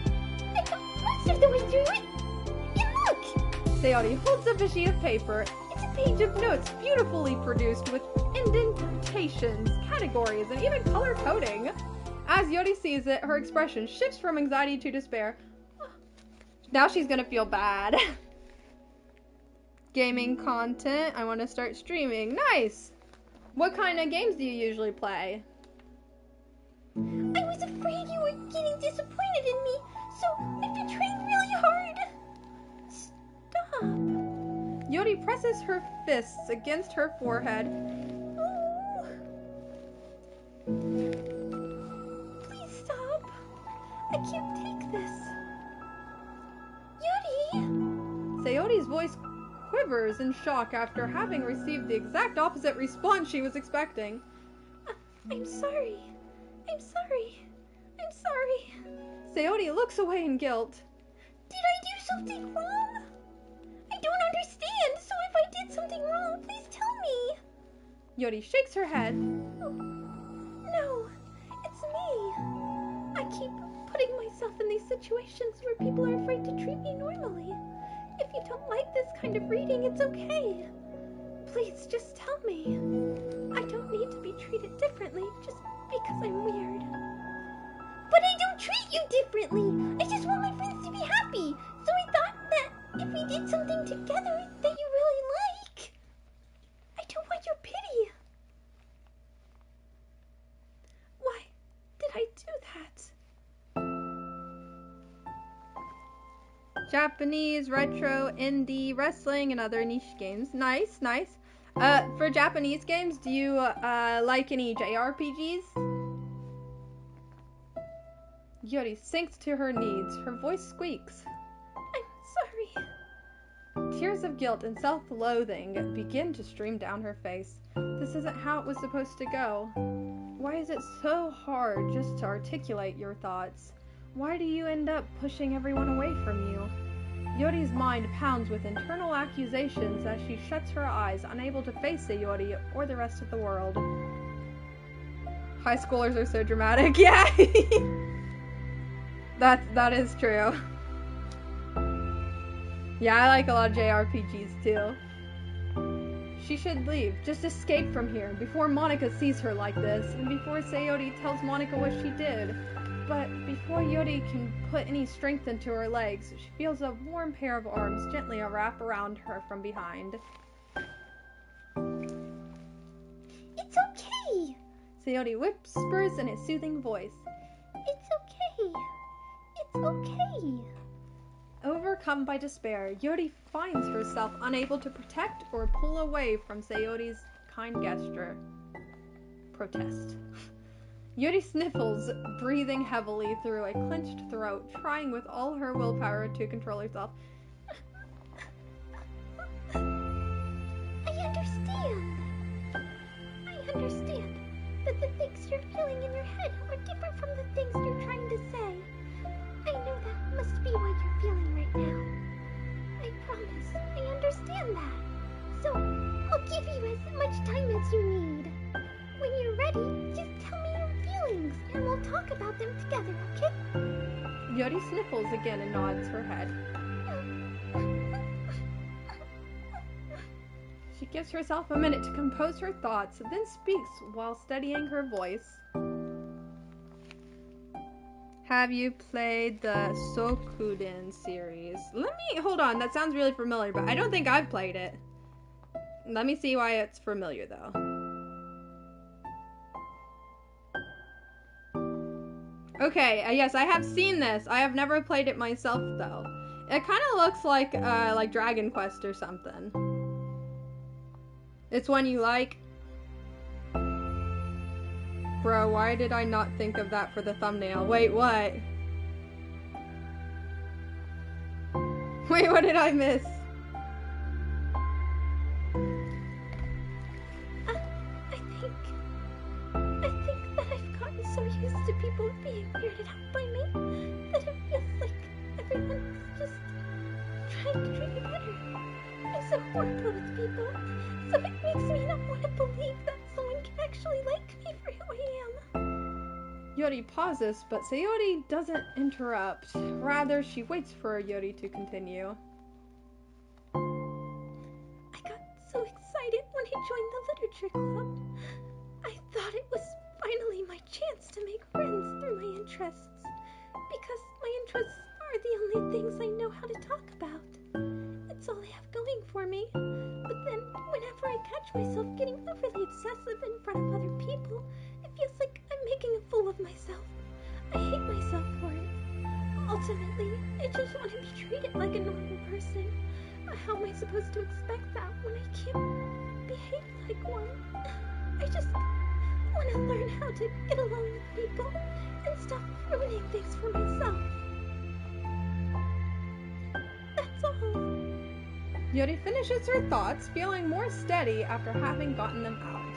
I got most of the way through it. And look! Sayori holds up a sheet of paper. It's a page of notes beautifully produced with indentations, categories, and even color coding. As Yodi sees it, her expression shifts from anxiety to despair. Now she's gonna feel bad. Gaming content. I want to start streaming. Nice! What kind of games do you usually play? I was afraid you were getting disappointed in me, so I've been trying really hard. Stop. Yodi presses her fists against her forehead. Please stop. I can't take this. Yuri! Sayori's voice quivers in shock after having received the exact opposite response she was expecting. I'm sorry. I'm sorry. Sayori looks away in guilt. Did I do something wrong? I don't understand, so if I did something wrong, please tell me. Yodi shakes her head. No, it's me. I keep putting myself in these situations where people are afraid to treat me normally. If you don't like this kind of reading, it's okay. Please, just tell me. I don't need to be treated differently just because I'm weird. But I don't treat you differently. I just want my friends to be happy. So I thought that if we did something together that you really like, I don't want your pity. Why did I do that? Japanese, retro, indie, wrestling, and other niche games. Nice, nice. For Japanese games, do you like any JRPGs? Yuri sinks to her knees. Her voice squeaks. I'm sorry. Tears of guilt and self-loathing begin to stream down her face. This isn't how it was supposed to go. Why is it so hard just to articulate your thoughts? Why do you end up pushing everyone away from you? Yori's mind pounds with internal accusations as she shuts her eyes, unable to face Sayori or the rest of the world. High schoolers are so dramatic. Yeah! That is true. Yeah, I like a lot of JRPGs too. She should leave. Just escape from here before Monika sees her like this, and before Sayori tells Monika what she did. But before Yuri can put any strength into her legs, she feels a warm pair of arms gently wrap around her from behind. It's okay. Sayori whispers in a soothing voice. It's okay. It's okay. Overcome by despair, Yuri finds herself unable to protect or pull away from Sayori's kind gesture. Protest. Yuri sniffles, breathing heavily through a clenched throat, trying with all her willpower to control herself. I understand. I understand that the things you're feeling in your head are different from the things you're trying to say. I know that must be what you're feeling right now. I promise, I understand that. So, I'll give you as much time as you need. When you're ready, just tell me your feelings, and we'll talk about them together, okay? Yuri sniffles again and nods her head. She gives herself a minute to compose her thoughts, then speaks while steadying her voice. Have you played the Sokuden series? Hold on, that sounds really familiar, but I don't think I've played it. Let me see why it's familiar, though. Okay, yes, I have seen this. I have never played it myself, though. It kind of looks like Dragon Quest or something. It's one you like? Bro, why did I not think of that for the thumbnail? Wait, what? Wait, what did I miss? I think that I've gotten so used to people being weirded out by me that it feels like everyone is just trying to treat me better. I'm so horrible with people, so it makes me not want to believe that someone can actually like me for who I am. Yuri pauses, but Sayori doesn't interrupt. Rather, she waits for Yuri to continue. I got so excited when I joined the literature club. I thought it was finally my chance to make friends through my interests, because my interests are the only things I know how to talk about. It's all I have going for me. But then, whenever I catch myself getting overly obsessive in front of other people, it feels like I'm making a fool of myself. I hate myself for it. Ultimately, I just want to be treated like a normal person. How am I supposed to expect that when I can't behave like one? I just want to learn how to get along with people and stop ruining things for myself. That's all. Yuri finishes her thoughts, feeling more steady after having gotten them out.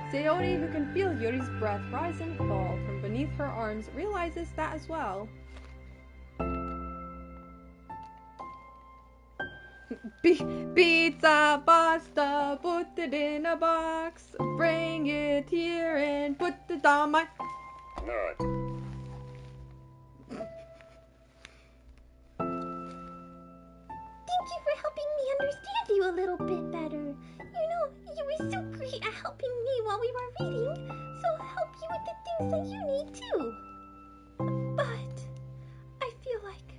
Sayori, who can feel Yuri's breath rise and fall from beneath her arms, realizes that as well. Pizza, pasta, put it in a box. Bring it here and put it on my... Thank you for helping me understand you a little bit better. You know, you were so great at helping me while we were reading, so I'll help you with the things that you need too. But I feel like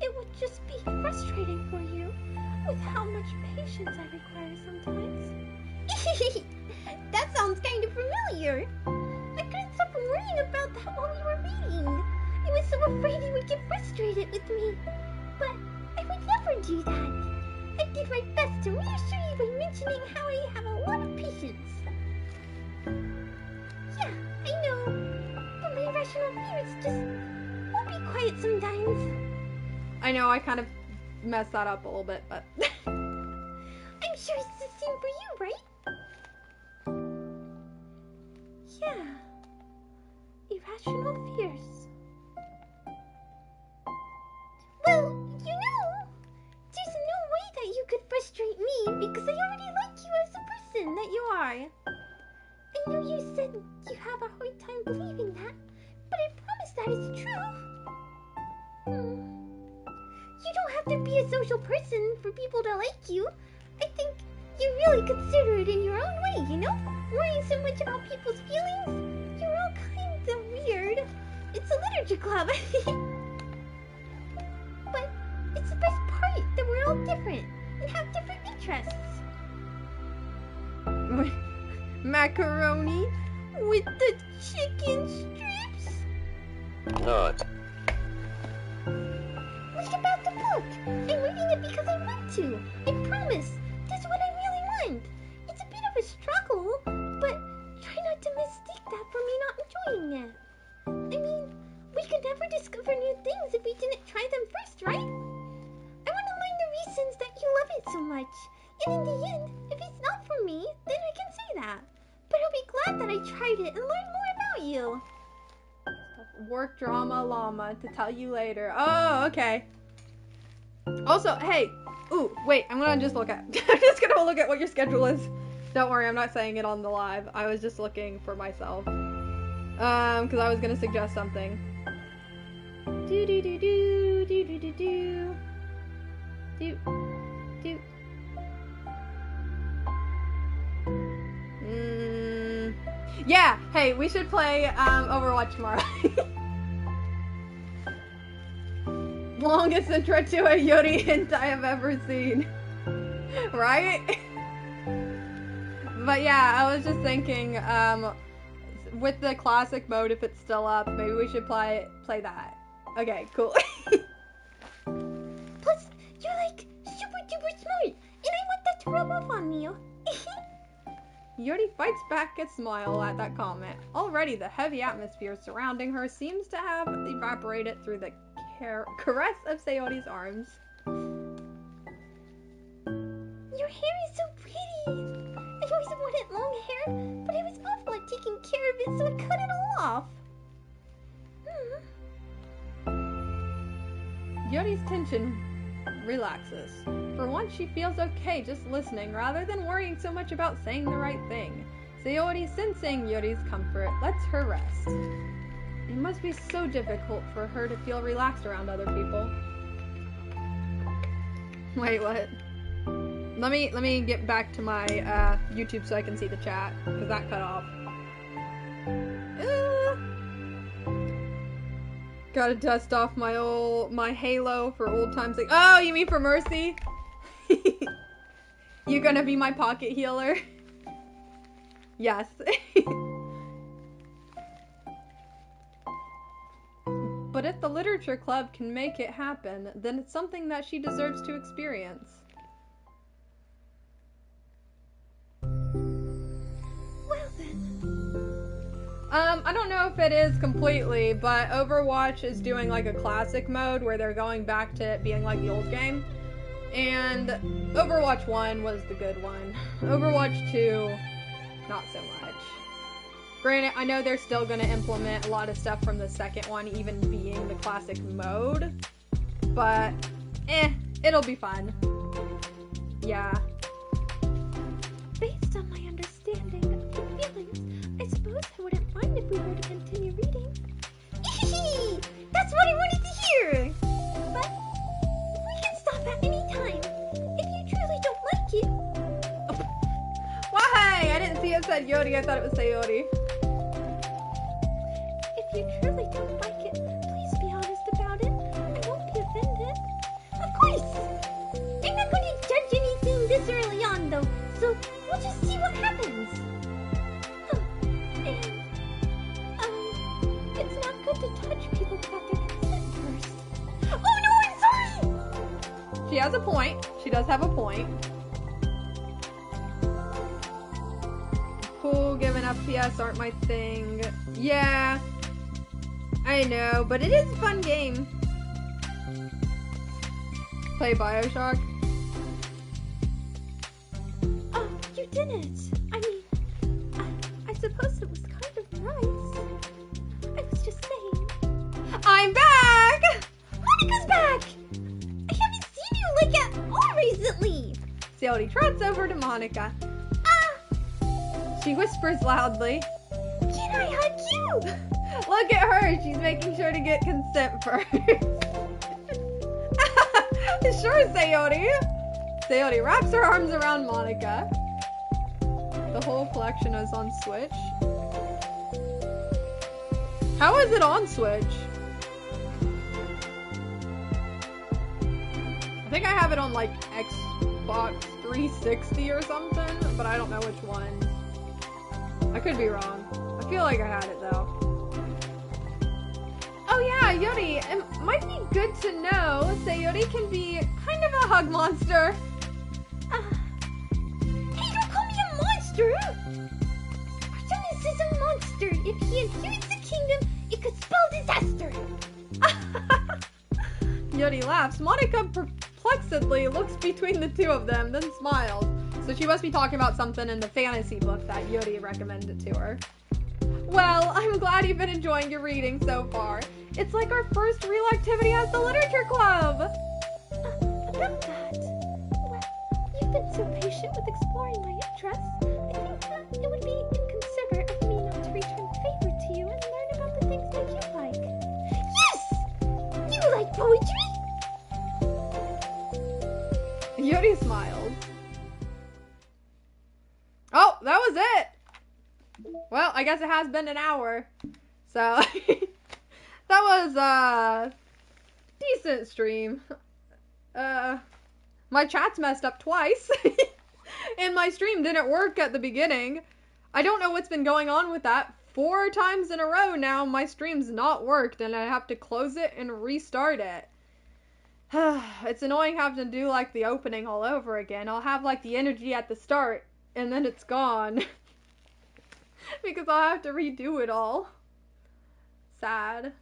it would just be frustrating for you with how much patience I require sometimes. That sounds kind of familiar. I couldn't stop worrying about that while we were reading. I was so afraid you would get frustrated with me. But I would never do that. I did my best to reassure you by mentioning how I have a lot of patience. Yeah, I know. But my irrational fears just won't be quiet sometimes. I know I kind of messed that up a little bit, but... I'm sure it's the same for you, right? Yeah. Irrational fears. Well, you know, there's no way that you could frustrate me because I already like you as the person that you are. I know you said you have a hard time believing that, but I promise that is true. You don't have to be a social person for people to like you. I think you're really considerate in your own way, you know? Worrying so much about people's feelings. You're all kind of weird. It's a literature club. But it's the best part that we're all different and have different interests. Macaroni With the chicken strips? Not. What about the book? I'm reading it because I want to. I promise. That's what I really want. It's a bit of a struggle, but try not to mistake that for me not enjoying it. I mean, we could never discover new things if we didn't try them first, right? I want to learn the reasons that you love it so much. And in the end, if it's not for me, then I can say that. But I'll be glad that I tried it and learned more about you. work drama llama to tell you later. Oh, okay. Also, hey. Ooh, wait, I'm gonna just look at I'm just gonna look at what your schedule is. Don't worry, I'm not saying it on the live. I was just looking for myself. Because I was gonna suggest something. Do do do do do do do do do do. Yeah, hey, we should play Overwatch tomorrow. Longest intro to a Yuri hint I have ever seen. Right? But yeah, I was just thinking, with the classic mode, if it's still up, maybe we should play that. Okay, cool. Plus, you're like super duper smart, and I want that to rub off on me. Yuri fights back a smile at that comment. Already, the heavy atmosphere surrounding her seems to have evaporated through the caress of Sayori's arms. Your hair is so pretty. I always wanted long hair, but I was awful at taking care of it, so I cut it all off. Yuri's tension relaxes. For once, she feels okay just listening rather than worrying so much about saying the right thing. Sayori, sensing Yuri's comfort, lets her rest. It must be so difficult for her to feel relaxed around other people. Wait, what? Let me get back to my YouTube so I can see the chat, because that cut off. Gotta dust off my Halo for old times' sake. Oh, you mean for Mercy? You gonna be my pocket healer? Yes. But if the literature club can make it happen, then it's something that she deserves to experience. Well then. I don't know if it is completely, but Overwatch is doing like a classic mode where they're going back to it being like the old game. And Overwatch 1 was the good one. Overwatch 2, not so much. Granted, I know they're still going to implement a lot of stuff from the second one, even being the classic mode. But, it'll be fun. Yeah. Based on my understanding of your feelings, I suppose I wouldn't mind if we were to continue reading. That's what I wanted to hear! But we can stop at any time. If you said Yodi, I thought it was Sayori. If you truly don't like it, please be honest about it. I won't be offended. Of course! I'm not going to judge anything this early on, though, so we'll just see what happens. Oh, and, it's not good to touch people without their consent first. Oh no, I'm sorry! She has a point. She does have a point. Cool, giving FPS aren't my thing. Yeah, I know, but it is a fun game. Play Bioshock. Oh, you didn't. I mean, I suppose it was kind of nice. I was just saying. I'm back! Monica's back! I haven't seen you like at all recently. Sayori trots over to Monica. She whispers loudly. Can I hug you? Look at her. She's making sure to get consent first. Sure, Sayori. Sayori wraps her arms around Monica. The whole collection is on Switch. How is it on Switch? I think I have it on like Xbox 360 or something, but I don't know which one. I could be wrong. I feel like I had it though. Oh yeah, Yodi, it might be good to know Sayori can be kind of a hug monster. Hey, don't call me a monster! Artemis is a monster. If he inherits the kingdom, it could spell disaster. Yodi laughs. Monica perplexedly looks between the two of them, then smiles. So she must be talking about something in the fantasy book that Yodi recommended to her. Well, I'm glad you've been enjoying your reading so far. It's like our first real activity as the literature club. About that, well, you've been so patient with exploring my interests. I think it would be inconsiderate of me not to return the favor to you and learn about the things that you like. Yes! You like poetry? Yodi smiled. Oh, that was it! Well, I guess it has been an hour. So, that was a decent stream. My chat's messed up twice. And my stream didn't work at the beginning. I don't know what's been going on with that. 4 times in a row now, my stream's not worked and I have to close it and restart it. It's annoying having to do like the opening all over again. I'll have like the energy at the start and then it's gone. Because I'll have to redo it all. Sad.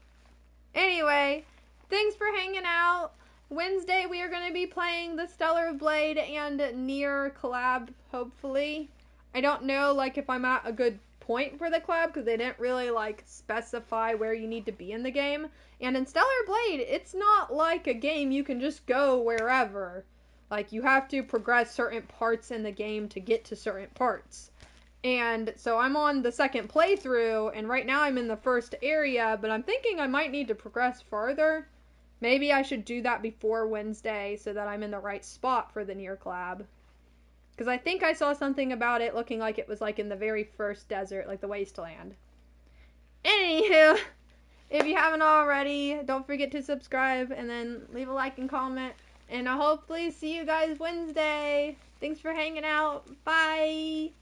Anyway, thanks for hanging out. Wednesday we are going to be playing the Stellar Blade and Nier collab, hopefully. I don't know like if I'm at a good point for the collab because they didn't really like specify where you need to be in the game. And in Stellar Blade, it's not like a game you can just go wherever. Like you have to progress certain parts in the game to get to certain parts. And so I'm on the second playthrough, and right now I'm in the first area, but I'm thinking I might need to progress farther. Maybe I should do that before Wednesday so that I'm in the right spot for the Nier collab. Because I think I saw something about it looking like it was like in the very first desert, like the wasteland. Anywho, if you haven't already, don't forget to subscribe and then leave a like and comment. And I'll hopefully see you guys Wednesday. Thanks for hanging out. Bye.